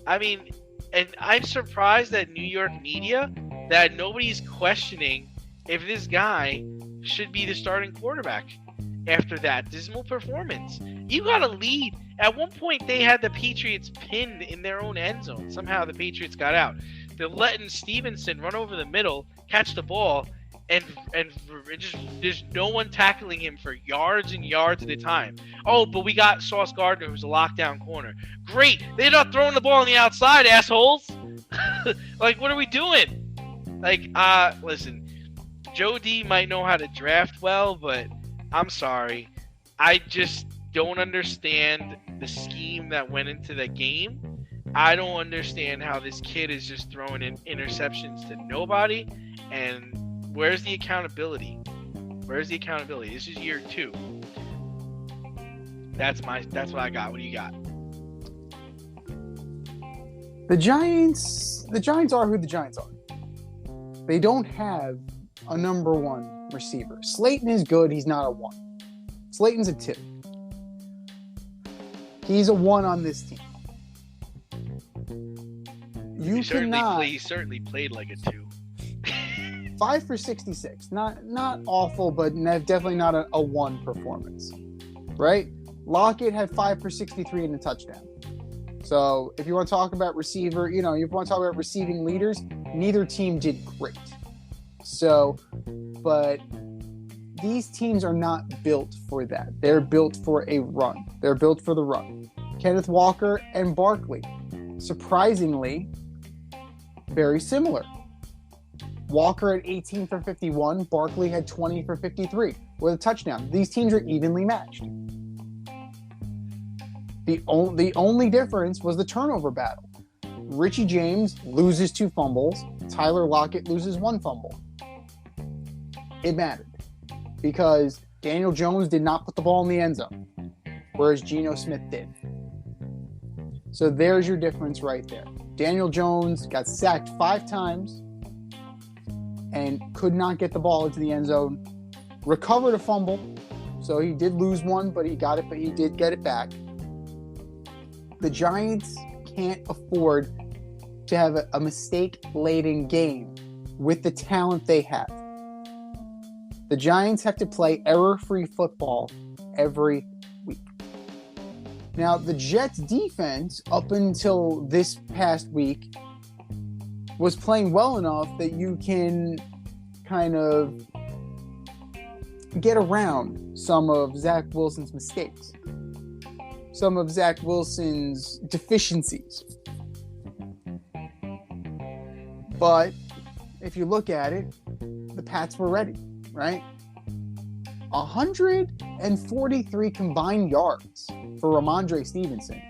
I mean, and I'm surprised that New York media, that nobody's questioning if this guy should be the starting quarterback after that dismal performance. You got a lead. At one point, they had the Patriots pinned in their own end zone. Somehow the Patriots got out. they're letting Stevenson run over the middle, catch the ball, and just there's no one tackling him for yards and yards at a time. Oh, but we got Sauce Gardner, who's a lockdown corner. Great, they're not throwing the ball on the outside, assholes. Like, what are we doing? Like, listen, Joe D might know how to draft well, but I'm sorry, I just don't understand the scheme that went into the game. I don't understand how this kid is just throwing in interceptions to nobody, and where's the accountability? Where's the accountability? This is year 2. That's what I got. What do you got? The Giants are who the Giants are. They don't have a number 1 receiver. Slayton is good. He's not a 1. Slayton's a 2. He's a 1 on this team. He certainly played like a 2. 5 for 66. Not awful, but definitely not a 1 performance. Right? Lockett had 5 for 63 and a touchdown. So if you want to talk about receiver, you want to talk about receiving leaders, neither team did great. So, but these teams are not built for that. They're built for a run. They're built for the run. Kenneth Walker and Barkley, surprisingly, very similar. Walker had 18 for 51. Barkley had 20 for 53 with a touchdown. These teams are evenly matched. The only difference was the turnover battle. Richie James loses 2 fumbles. Tyler Lockett loses 1 fumble. It mattered because Daniel Jones did not put the ball in the end zone, whereas Geno Smith did. So there's your difference right there. Daniel Jones got sacked 5 times and could not get the ball into the end zone. Recovered a fumble, so he did lose 1, but he got it. But he did get it back. The Giants can't afford to have a mistake-laden game with the talent they have. The Giants have to play error-free football every week. Now, the Jets' defense, up until this past week, was playing well enough that you can kind of get around some of Zach Wilson's mistakes, some of Zach Wilson's deficiencies. But if you look at it, the Pats were ready, right? 143 combined yards for Ramondre Stevenson.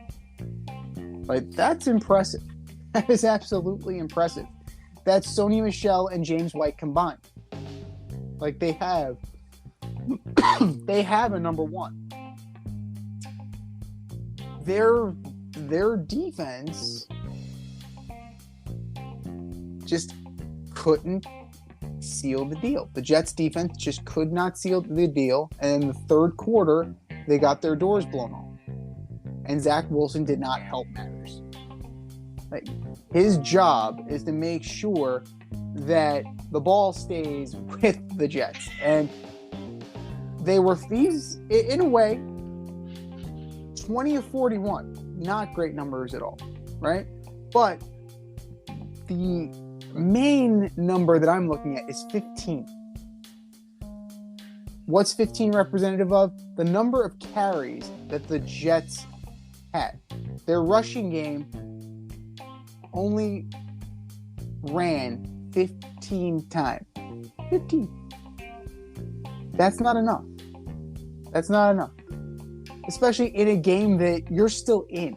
Like, that's impressive. That is absolutely impressive. That's Sony Michel and James White combined. Like, they have a number 1. Their defense just couldn't seal the deal. The Jets defense just could not seal the deal, and in the third quarter, they got their doors blown off. And Zach Wilson did not help matters. Like, his job is to make sure that the ball stays with the Jets. And he's, in a way, 20 of 41. Not great numbers at all, right? But the main number that I'm looking at is 15. What's 15 representative of? The number of carries that the Jets had. Their rushing game only ran 15 times. 15. That's not enough. That's not enough. Especially in a game that you're still in.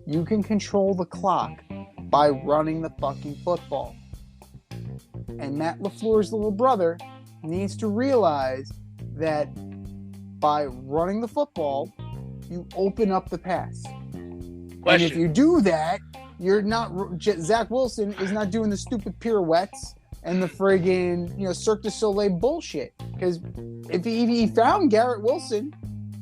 You can control the clock by running the fucking football. And Matt LaFleur's little brother needs to realize that by running the football, you open up the pass. Question. And if you do that, you're not. Zach Wilson is not doing the stupid pirouettes and the friggin' Cirque du Soleil bullshit. Because if he found Garrett Wilson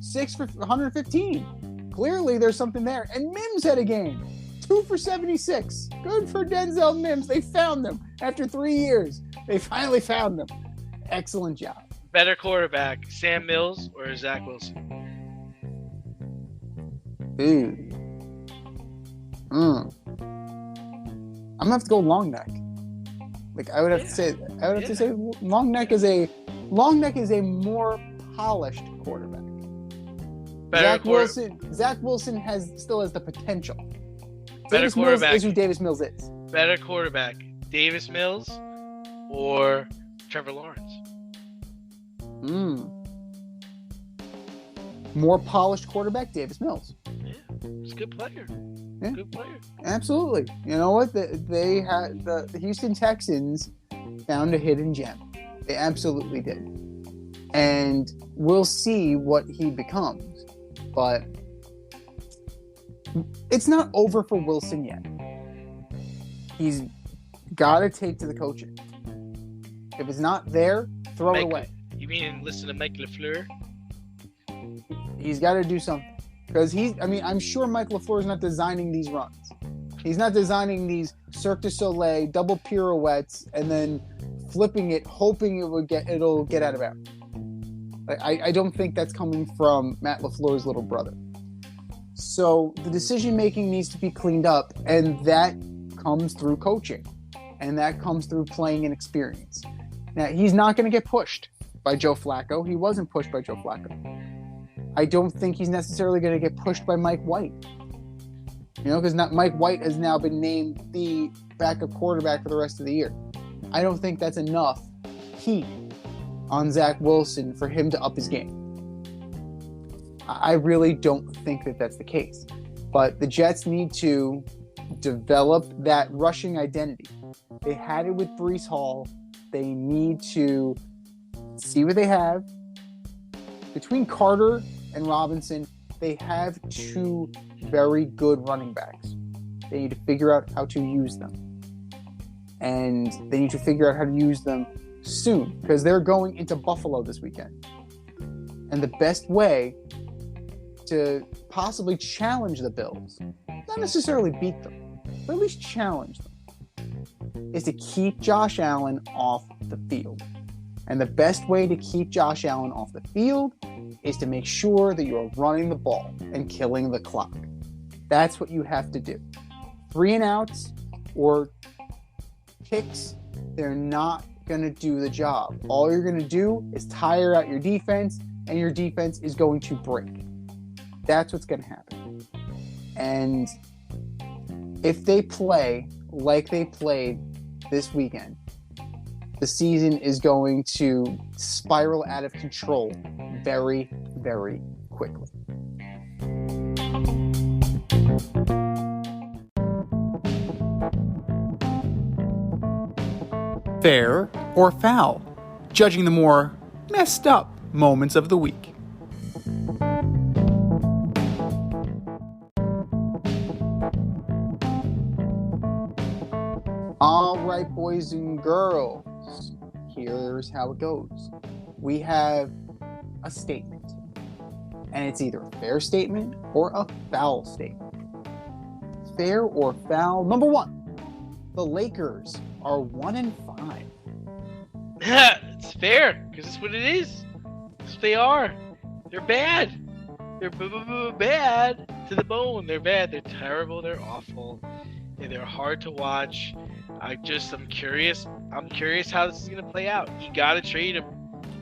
6 for 115, clearly there's something there. And Mims had a game, 2 for 76. Good for Denzel Mims. They found them after 3 years. They finally found them. Excellent job. Better quarterback, Sam Mills or Zach Wilson? Ooh. I'm gonna have to go long neck. Like I would have to say long neck is a more polished quarterback. Zach Wilson still has the potential. Davis Mills is who Davis Mills is. Better quarterback, Davis Mills or Trevor Lawrence? More polished quarterback, Davis Mills. Yeah, he's a good player. Yeah. Good player. Absolutely. You know what? They had the Houston Texans found a hidden gem. They absolutely did. And we'll see what he becomes. But it's not over for Wilson yet. He's got to take to the coaching. If it's not there, throw it away. You mean listen to Mike LaFleur? He's got to do something. Because I'm sure Mike LaFleur is not designing these runs. He's not designing these Cirque du Soleil double pirouettes and then flipping it, hoping it'll get out of bounds. I don't think that's coming from Matt LaFleur's little brother. So the decision making needs to be cleaned up, and that comes through coaching, and that comes through playing and experience. Now he's not going to get pushed by Joe Flacco. He wasn't pushed by Joe Flacco. I don't think he's necessarily going to get pushed by Mike White. Because Mike White has now been named the backup quarterback for the rest of the year. I don't think that's enough heat on Zach Wilson for him to up his game. I really don't think that that's the case. But the Jets need to develop that rushing identity. They had it with Breece Hall. They need to see what they have. Between Carter and Robinson, they have two very good running backs. They need to figure out how to use them. And they need to figure out how to use them soon, because they're going into Buffalo this weekend. And the best way to possibly challenge the Bills, not necessarily beat them, but at least challenge them, is to keep Josh Allen off the field. And the best way to keep Josh Allen off the field is to make sure that you're running the ball and killing the clock. That's what you have to do. 3 and outs or picks, they're not going to do the job. All you're going to do is tire out your defense, and your defense is going to break. That's what's going to happen. And if they play like they played this weekend, the season is going to spiral out of control very, very quickly. Fair or foul, judging the more messed up moments of the week. All right, boys and girls, here's how it goes. We have a statement, and it's either a fair statement or a foul statement. Fair or foul? Number 1, the Lakers are 1-5. It's fair, because it's what it is. It's what they are. They're bad. They're bad to the bone. They're bad. They're terrible. They're awful. And they're hard to watch. I'm curious. I'm curious how this is going to play out. You got to trade them.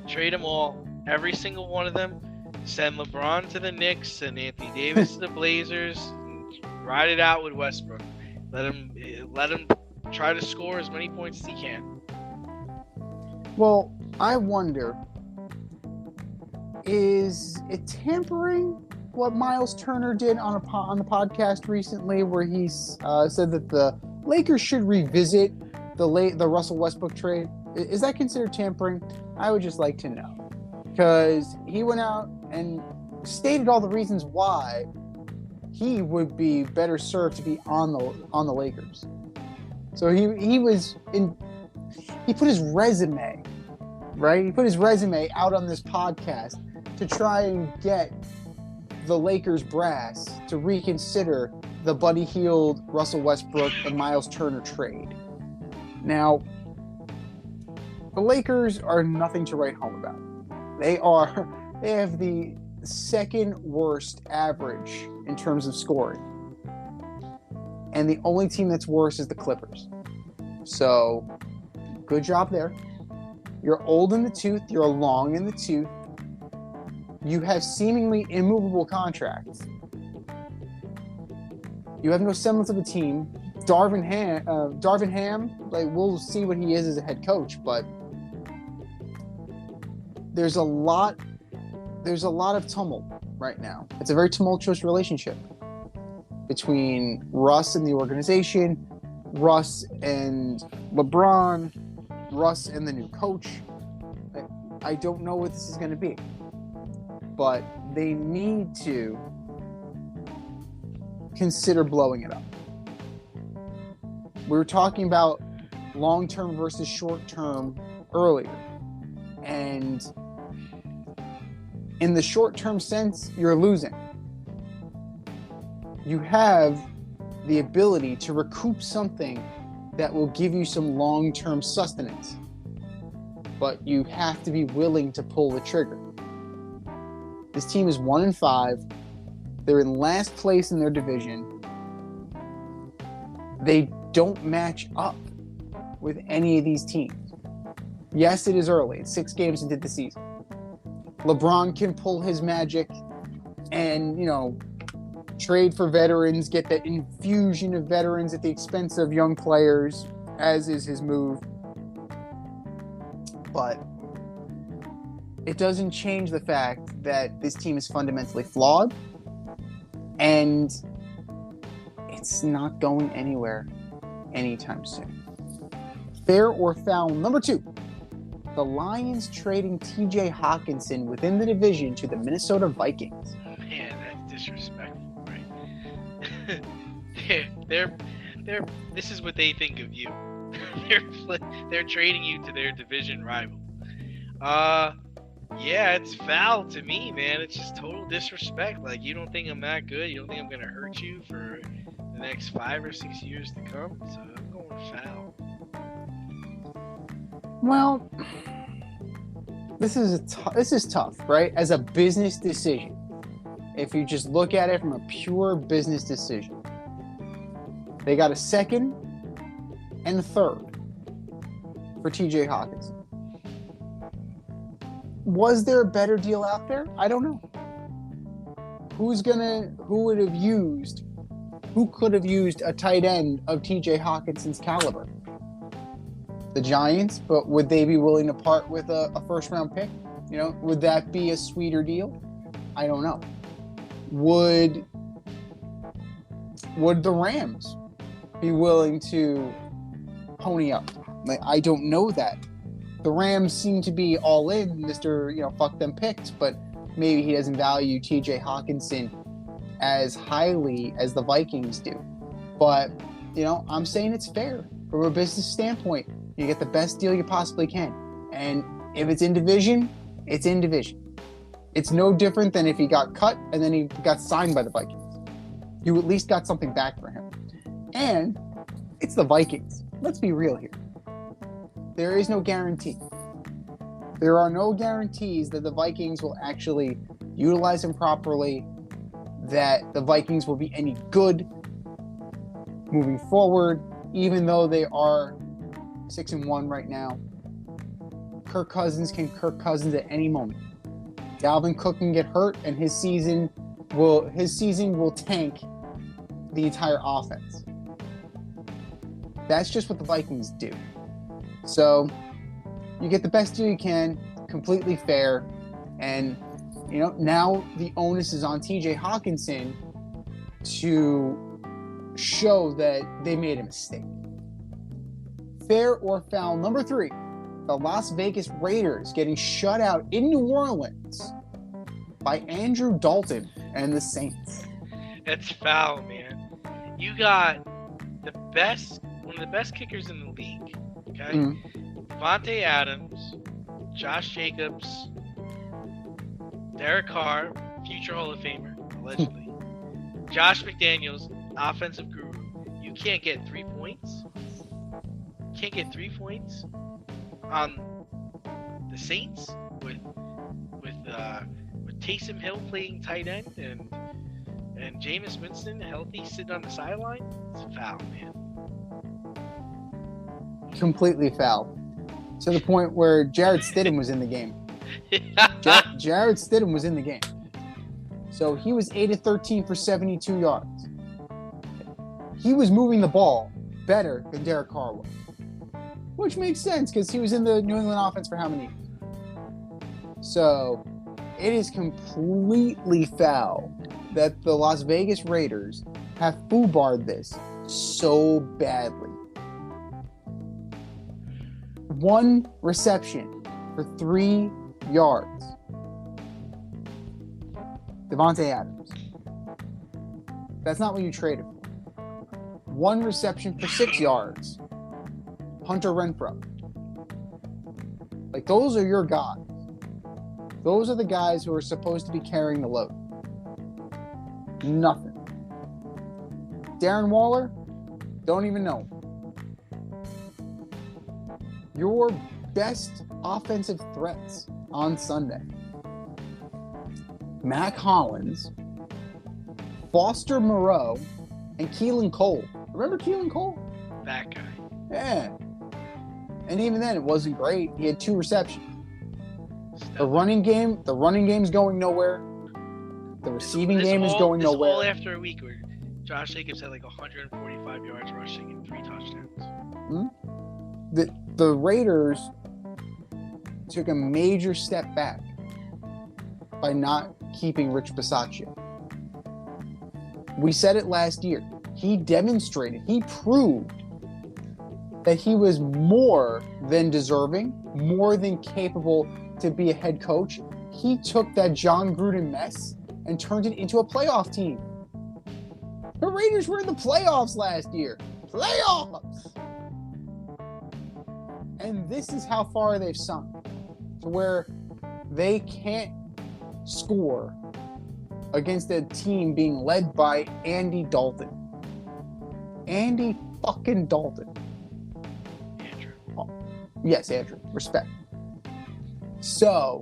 Trade them all. Every single one of them. Send LeBron to the Knicks and Anthony Davis to the Blazers. And ride it out with Westbrook. Let him try to score as many points as he can. Well, I wonder, is it tampering what Miles Turner did on the podcast recently, where he said that the Lakers should revisit the Russell Westbrook trade? Is that considered tampering? I would just like to know, because he went out and stated all the reasons why he would be better served to be on the Lakers. So he put his resume, right? He put his resume out on this podcast to try and get the Lakers brass to reconsider the Buddy Hield, Russell Westbrook, and Miles Turner trade. Now, the Lakers are nothing to write home about. They have the second worst average in terms of scoring. And the only team that's worse is the Clippers. So, good job there. You're old in the tooth. You're long in the tooth. You have seemingly immovable contracts. You have no semblance of a team. Darvin Ham, like, we'll see what he is as a head coach, but there's a lot of tumult right now. It's a very tumultuous relationship between Russ and the organization, Russ and LeBron, Russ and the new coach. I don't know what this is going to be, but they need to consider blowing it up. We were talking about long-term versus short-term earlier, and in the short-term sense, you're losing. You have the ability to recoup something that will give you some long-term sustenance, but you have to be willing to pull the trigger. This team is 1-5. They're in last place in their division. They don't match up with any of these teams. Yes, it is early. It's 6 games into the season. LeBron can pull his magic and, trade for veterans, get that infusion of veterans at the expense of young players, as is his move. But it doesn't change the fact that this team is fundamentally flawed, and it's not going anywhere anytime soon. Fair or foul number 2. The Lions trading TJ Hawkinson within the division to the Minnesota Vikings. Man, that's disrespectful, right? they're this is what they think of you. They're trading you to their division rival. Yeah, it's foul to me, man. It's just total disrespect. Like, you don't think I'm that good? You don't think I'm gonna hurt you for the next 5 or 6 years to come? So I'm going foul. Well, this is tough, right? As a business decision, if you just look at it from a pure business decision, they got a 2nd and a 3rd for TJ Hawkinson. Was there a better deal out there? I don't know. Who could have used a tight end of TJ Hawkinson's caliber? The Giants, but would they be willing to part with a first-round pick? Would that be a sweeter deal? I don't know. Would the Rams be willing to pony up? Like, I don't know that. The Rams seem to be all in, Mr. Fuck them picks, but maybe he doesn't value TJ Hawkinson as highly as the Vikings do. But, I'm saying it's fair from a business standpoint. You get the best deal you possibly can. And if it's in division, it's in division. It's no different than if he got cut and then he got signed by the Vikings. You at least got something back for him. And it's the Vikings. Let's be real here. There is no guarantee. There are no guarantees that the Vikings will actually utilize him properly, that the Vikings will be any good moving forward, even though they are 6-1 right now. Kirk Cousins can Kirk Cousins at any moment. Dalvin Cook can get hurt, and his season will tank the entire offense. That's just what the Vikings do. So you get the best deal you can, completely fair, and now the onus is on TJ Hawkinson to show that they made a mistake. Fair or foul number 3, the Las Vegas Raiders getting shut out in New Orleans by Andrew Dalton and the Saints. That's foul, man. You got one of the best kickers in the league. Okay, Devontae Adams, Josh Jacobs, Derek Carr, future Hall of Famer, allegedly. Josh McDaniels, offensive guru. You can't get 3 points. Can't get 3 points on the Saints with Taysom Hill playing tight end and and Jameis Winston healthy sitting on the sideline, it's a foul, man. Completely foul. To the point where Jared Stidham was in the game. Jared Stidham was in the game. So he was 8 of 13 for 72 yards. He was moving the ball better than Derek Carr was. Which makes sense because he was in the New England offense for how many years? So it is completely foul that the Las Vegas Raiders have foobarred this so badly. 1 reception for 3 yards. Devontae Adams. That's not what you traded for. 1 reception for 6 yards. Hunter Renfrow. Like, those are your guys. Those are the guys who are supposed to be carrying the load. Nothing. Darren Waller, don't even know. Your best offensive threats on Sunday. Mac Hollins, Foster Moreau, and Keelan Cole. Remember Keelan Cole? That guy. Yeah. And even then, it wasn't great. He had 2 receptions. The running game's going nowhere. The receiving game is going nowhere. All after a week where Josh Jacobs had like 145 yards rushing and 3 touchdowns. The Raiders took a major step back by not keeping Rich Bisaccia. We said it last year. He demonstrated, he proved that he was more than deserving, more than capable to be a head coach. He took that John Gruden mess and turned it into a playoff team. The Raiders were in the playoffs last year. Playoffs! And this is how far they've sunk, to where they can't score against a team being led by Andy Dalton. Andy fucking Dalton. Andrew. Oh, yes, Andrew. Respect. So,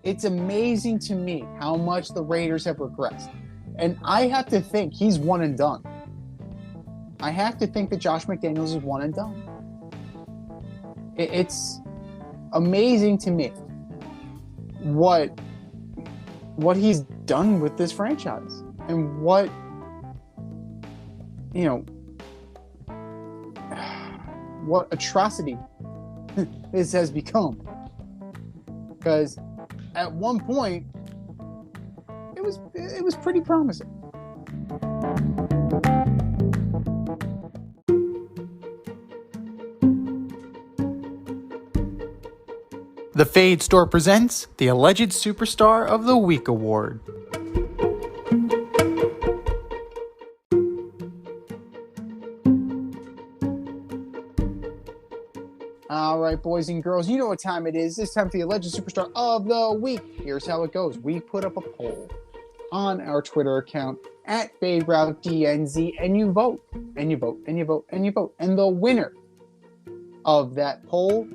it's amazing to me how much the Raiders have regressed. And I have to think he's one and done. I have to think that Josh McDaniels is one and done. It's amazing to me what he's done with this franchise and what atrocity this has become. Because at one point it was pretty promising. The Fade Store presents the Alleged Superstar of the Week Award. All right, boys and girls, you know what time it is. It's time for the Alleged Superstar of the Week. Here's how it goes. We put up a poll on our Twitter account at FadeRouteDNZ, and you vote, and you vote, and you vote, and you vote. And the winner of that poll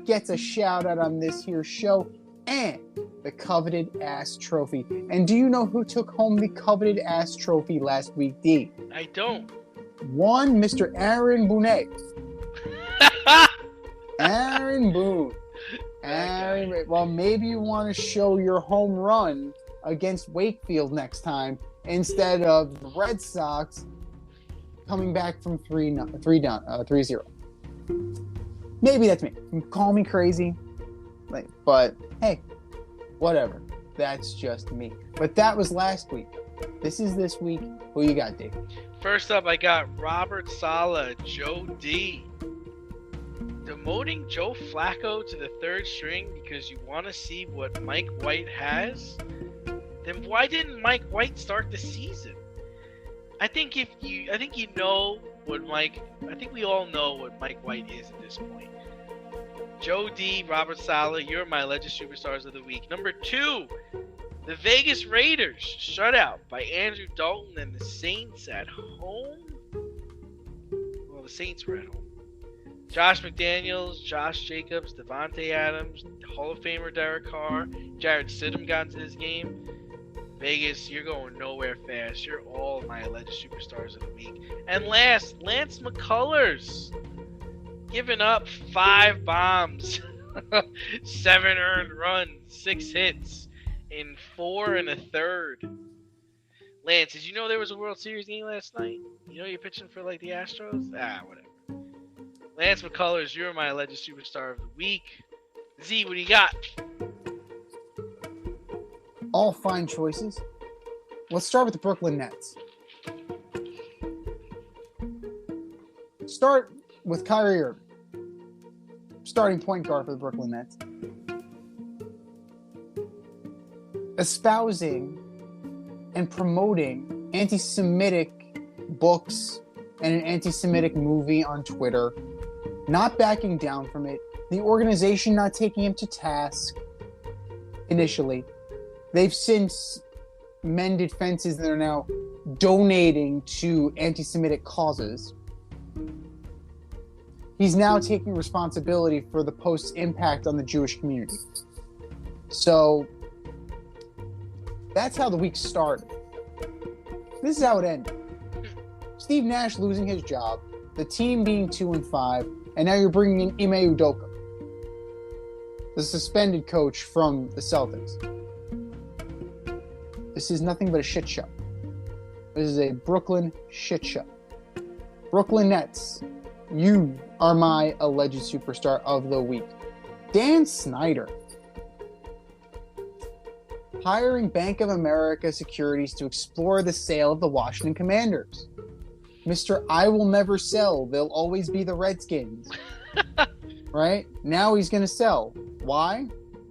gets a shout out on this here show and the coveted ass trophy. And do you know who took home the coveted ass trophy last week, D? I don't. One Mr. Aaron Boone. Aaron Boone. Well, maybe you want to show your home run against Wakefield next time instead of the Red Sox coming back from 3-0. Maybe that's me. Call me crazy. But hey, whatever. That's just me. But that was last week. This is this week. Who you got, Dave? First up, I got Robert Saleh, Joe D. Demoting Joe Flacco to the 3rd string because you want to see what Mike White has? Then why didn't Mike White start the season? I think we all know what Mike White is at this point. Joe D, Robert Saleh, you're my Alleged Superstars of the Week. Number 2, the Vegas Raiders shutout by Andrew Dalton and the Saints at home. Well, the Saints were at home. Josh McDaniels, Josh Jacobs, Devontae Adams, Hall of Famer Derek Carr, Jared Stidham got into this game. Vegas, you're going nowhere fast. You're all my alleged superstars of the week. And last, Lance McCullers, giving up 5 bombs, 7 earned runs, 6 hits in 4 1/3. Lance, did you know there was a World Series game last night? You know you're pitching for like the Astros? Whatever. Lance McCullers, you're my alleged superstar of the week. Z, what do you got? All fine choices. Let's start with the Brooklyn Nets. Start with Kyrie Irving, starting point guard for the Brooklyn Nets, espousing and promoting anti-Semitic books and an anti-Semitic movie on Twitter, not backing down from it, the organization not taking him to task initially. They've since mended fences and they're now donating to anti-Semitic causes. He's now taking responsibility for the post's impact on the Jewish community. So that's how the week started. This is how it ended. Steve Nash losing his job, the team being 2-5, and now you're bringing in Ime Udoka, the suspended coach from the Celtics. This is nothing but a shit show. This is a Brooklyn shit show. Brooklyn Nets, you are my alleged superstar of the week. Dan Snyder hiring Bank of America Securities to explore the sale of the Washington Commanders. Mr. I will never sell. They'll always be the Redskins. Right? Now he's going to sell. Why?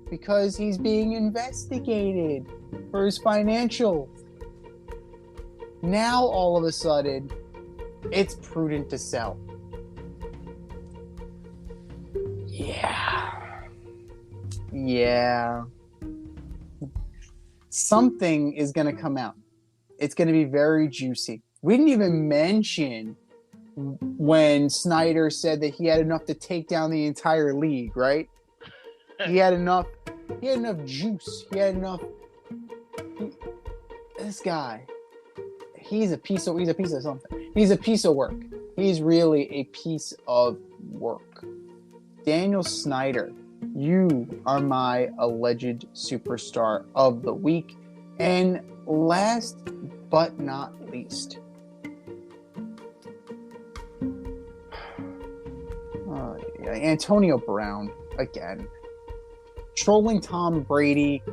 Because he's being investigated for his financials. Now, all of a sudden, it's prudent to sell. Yeah. Something is going to come out. It's going to be very juicy. We didn't even mention when Snyder said that he had enough to take down the entire league, right? He had enough juice. This guy, he's a piece of something. He's a piece of work. He's really a piece of work. Daniel Snyder, you are my alleged superstar of the week. And last but not least, Antonio Brown again, trolling Tom Brady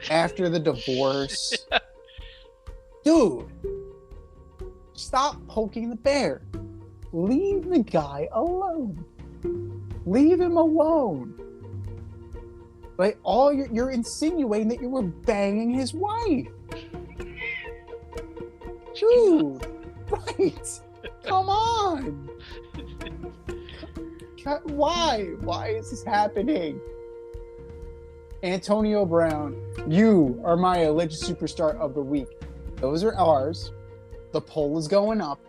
after the divorce. Dude, stop poking the bear. Leave the guy alone. Leave him alone. Like, you're insinuating that you were banging his wife. Dude, right? Come on. Why? Why is this happening? Antonio Brown, you are my alleged superstar of the week. Those are ours. The poll is going up.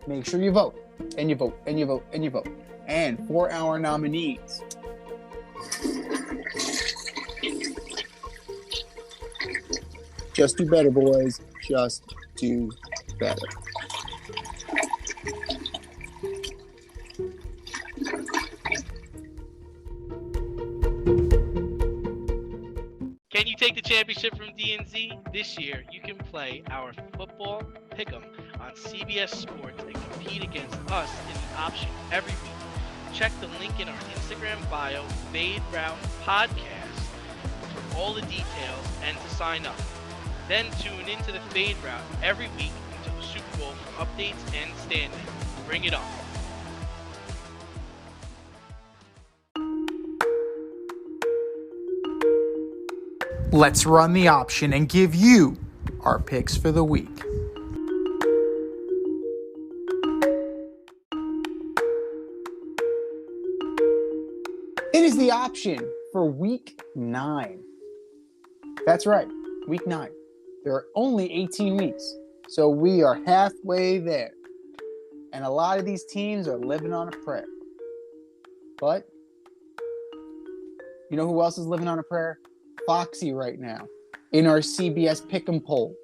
Make sure you vote. And you vote. And you vote. And you vote. And for our nominees, just do better, boys. Just do better. Can you take the championship from DNZ? This year, you can play our football pick'em on CBS Sports and compete against us in the option every week. Check the link in our Instagram bio, Fade Route Podcast, for all the details and to sign up. Then tune into the Fade Route every week until the Super Bowl for updates and standings. Bring it on. Let's run the option and give you our picks for the week. It is the option for week 9. That's right, week 9. There are only 18 weeks, so we are halfway there. And a lot of these teams are living on a prayer. But, you know who else is living on a prayer? Foxy right now. in our CBS Pick'em poll.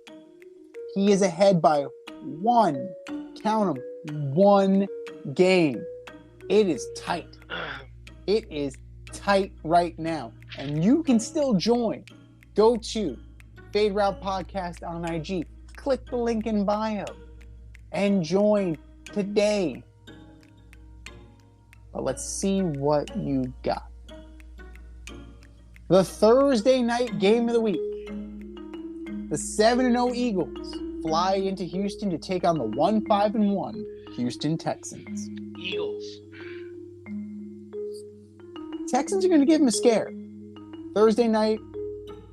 He is ahead by one, count 'em, one game. It is tight. It is tight right now. And you can still join. Go to Fade Route Podcast on IG. Click the link in bio and join today. But let's see what you got. The Thursday night game of the week. The 7-0 Eagles fly into Houston to take on the 1-5-1 Houston Texans. Eagles. Texans are going to give them a scare. Thursday night,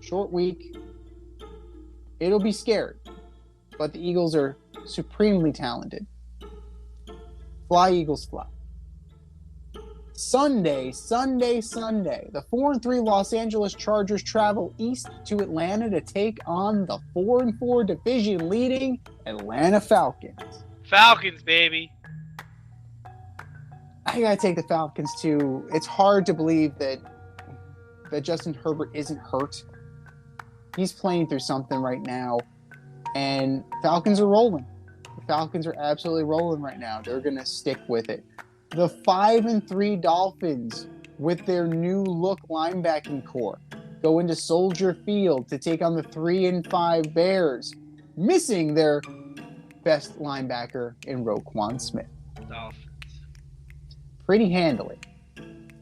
short week. It'll be scary. But the Eagles are supremely talented. Fly, Eagles, fly. Sunday. The 4-3 Los Angeles Chargers travel east to Atlanta to take on the 4-4 division-leading Atlanta Falcons. Falcons, baby. I gotta take the Falcons too. It's hard to believe that Justin Herbert isn't hurt. He's playing through something right now, and Falcons are rolling. The Falcons are absolutely rolling right now. They're gonna stick with it. The 5-3 Dolphins, with their new look linebacking core, go into Soldier Field to take on the 3-5 Bears, missing their best linebacker in Roquan Smith. Dolphins. Pretty handily.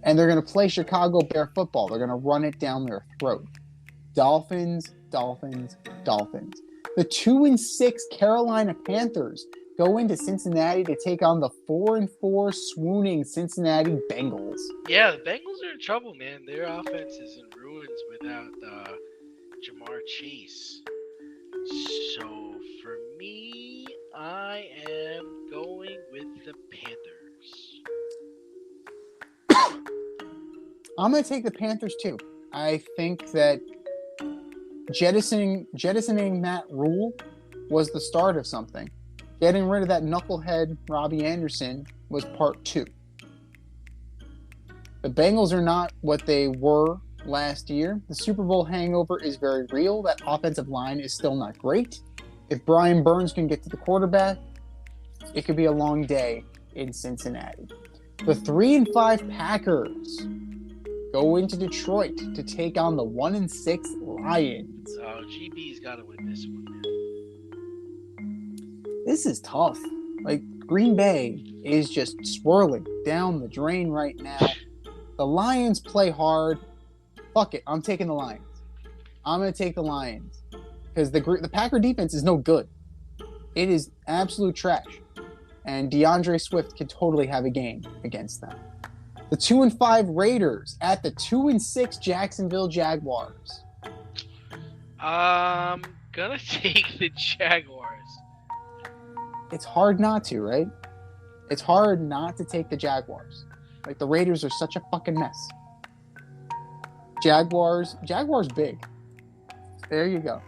And they're going to play Chicago Bear football. They're going to run it down their throat. Dolphins. The 2-6 Carolina Panthers go into Cincinnati to take on the 4-4 swooning Cincinnati Bengals. Yeah, the Bengals are in trouble, man. Their offense is in ruins without Jamar Chase. So for me, I am going with the Panthers. I'm going to take the Panthers too. I think that jettisoning Matt Rule was the start of something. Getting rid of that knucklehead Robbie Anderson was part 2. The Bengals are not what they were last year. The Super Bowl hangover is very real. That offensive line is still not great. If Brian Burns can get to the quarterback, it could be a long day in Cincinnati. The 3-5 Packers go into Detroit to take on the 1-6 Lions. Oh, GB's got to win this one, man. This is tough. Like, Green Bay is just swirling down the drain right now. The Lions play hard. Fuck it. I'm taking the Lions. I'm going to take the Lions. Because the Packer defense is no good. It is absolute trash. And DeAndre Swift can totally have a game against them. The 2-5 Raiders at the 2-6 Jacksonville Jaguars. I'm going to take the Jaguars. It's hard not to, right? It's hard not to take the Jaguars. Like, the Raiders are such a fucking mess. Jaguars big. There you go.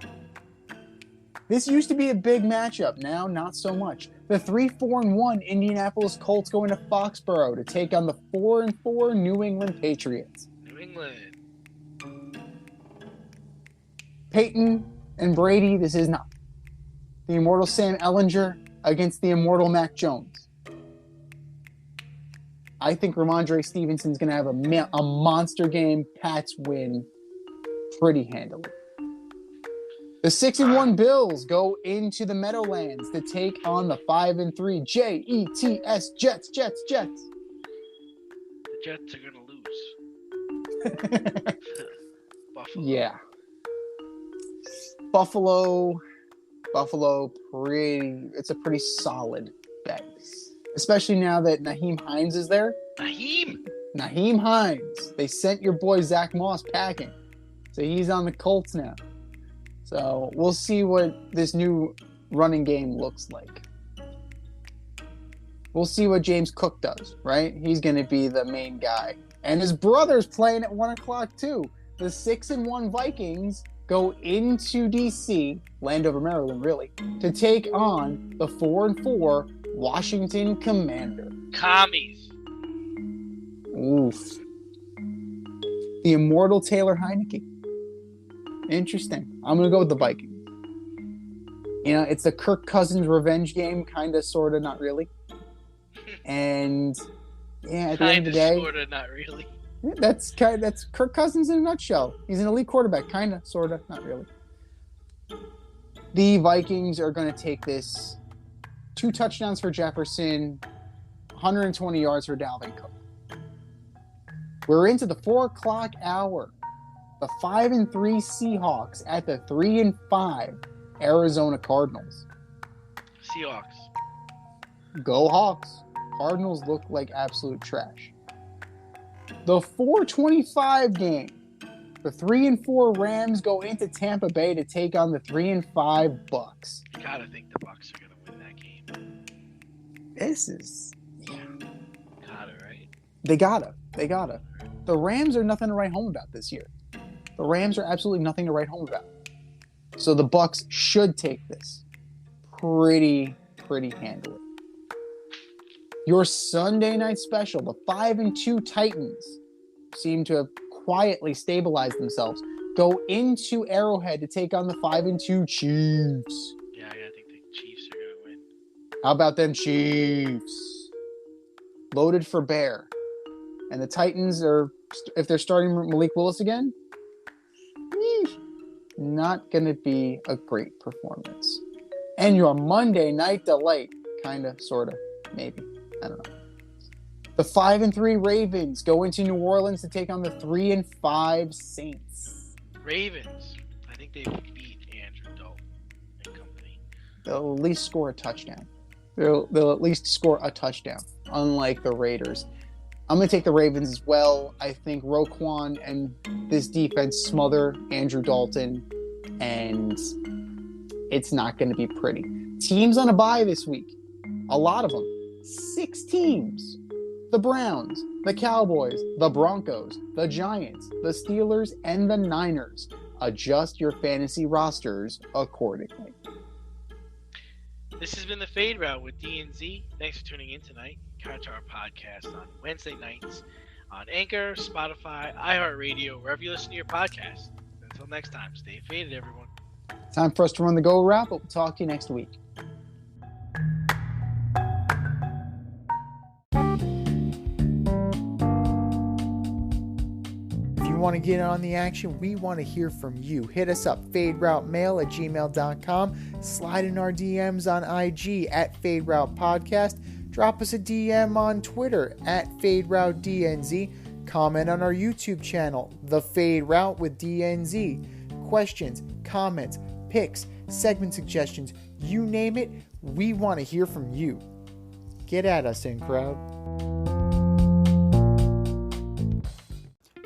This used to be a big matchup. Now, not so much. The 3-4-1 Indianapolis Colts go into Foxborough to take on the 4-4 New England Patriots. New England. Peyton and Brady, this is not. The immortal Sam Ellinger against the immortal Mac Jones. I think Ramondre Stevenson's going to have a monster game. Pats win pretty handily. The 6-1 Bills go into the Meadowlands to take on the 5-3 Jets. Jets. The Jets are going to lose. Buffalo. Yeah. Buffalo, it's a pretty solid bet. Especially now that Naheem Hines is there. Naheem Hines. They sent your boy Zach Moss packing. So he's on the Colts now. So we'll see what this new running game looks like. We'll see what James Cook does, right? He's going to be the main guy. And his brother's playing at 1 o'clock too. The 6-1 Vikings go into D.C., Landover, Maryland, really, to take on the 4-4 Washington Commander. Commies. Oof. The immortal Taylor Heineke. Interesting. I'm going to go with the Vikings. You know, it's the Kirk Cousins revenge game, kind of, sort of, not really. And yeah, at the end of the day, sort of, not really. that's Kirk Cousins in a nutshell. He's an elite quarterback, kind of, sort of, not really. The Vikings are going to take this 2 touchdowns for Jefferson, 120 yards for Dalvin Cook. We're into the 4:00 hour. The 5-3 Seahawks at the 3-5 Arizona Cardinals. Seahawks. Go Hawks. Cardinals look like absolute trash. The 4:25 game. The 3-4 Rams go into Tampa Bay to take on the 3-5 Bucks. You gotta think the Bucks are gonna win that game. This is Gotta, right? They gotta. The Rams are nothing to write home about this year. The Rams are absolutely nothing to write home about. So the Bucks should take this pretty handily. Your Sunday night special, the 5-2 Titans seem to have quietly stabilized themselves. Go into Arrowhead to take on the 5-2 Chiefs. Yeah, I think the Chiefs are gonna win. How about them Chiefs? Loaded for bear. And the Titans are, if they're starting Malik Willis again, not going to be a great performance. And your Monday night delight, kind of, sort of, maybe. I don't know. The 5-3 Ravens go into New Orleans to take on the 3-5 Saints. Ravens. I think they beat Andrew Dalton and company. They'll at least score a touchdown. They'll at least score a touchdown, unlike the Raiders. I'm going to take the Ravens as well. I think Roquan and this defense smother Andrew Dalton, and it's not going to be pretty. Teams on a bye this week. A lot of them. 6 teams. The Browns, the Cowboys, the Broncos, the Giants, the Steelers, and the Niners. Adjust your fantasy rosters accordingly. This has been the Fade Route with D&Z. Thanks for tuning in tonight. Catch our podcast on Wednesday nights on Anchor, Spotify, iHeartRadio, wherever you listen to your podcast. Until next time, stay faded, everyone. Time for us to run the go route, but we'll talk to you next week. If you want to get in on the action, we want to hear from you. Hit us up, faderoutemail@gmail.com. Slide in our DMs on IG @FadeRoutePodcast. Drop us a DM on Twitter @FadeRouteDNZ. Comment on our YouTube channel, The Fade Route with DNZ. Questions, comments, picks, segment suggestions, you name it, we want to hear from you. Get at us, in crowd.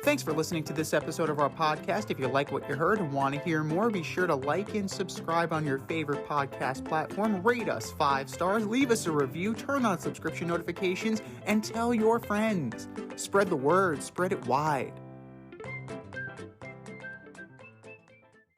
Thanks for listening to this episode of our podcast. If you like what you heard and want to hear more, be sure to like and subscribe on your favorite podcast platform. Rate us 5 stars, leave us a review, turn on subscription notifications, and tell your friends. Spread the word, spread it wide.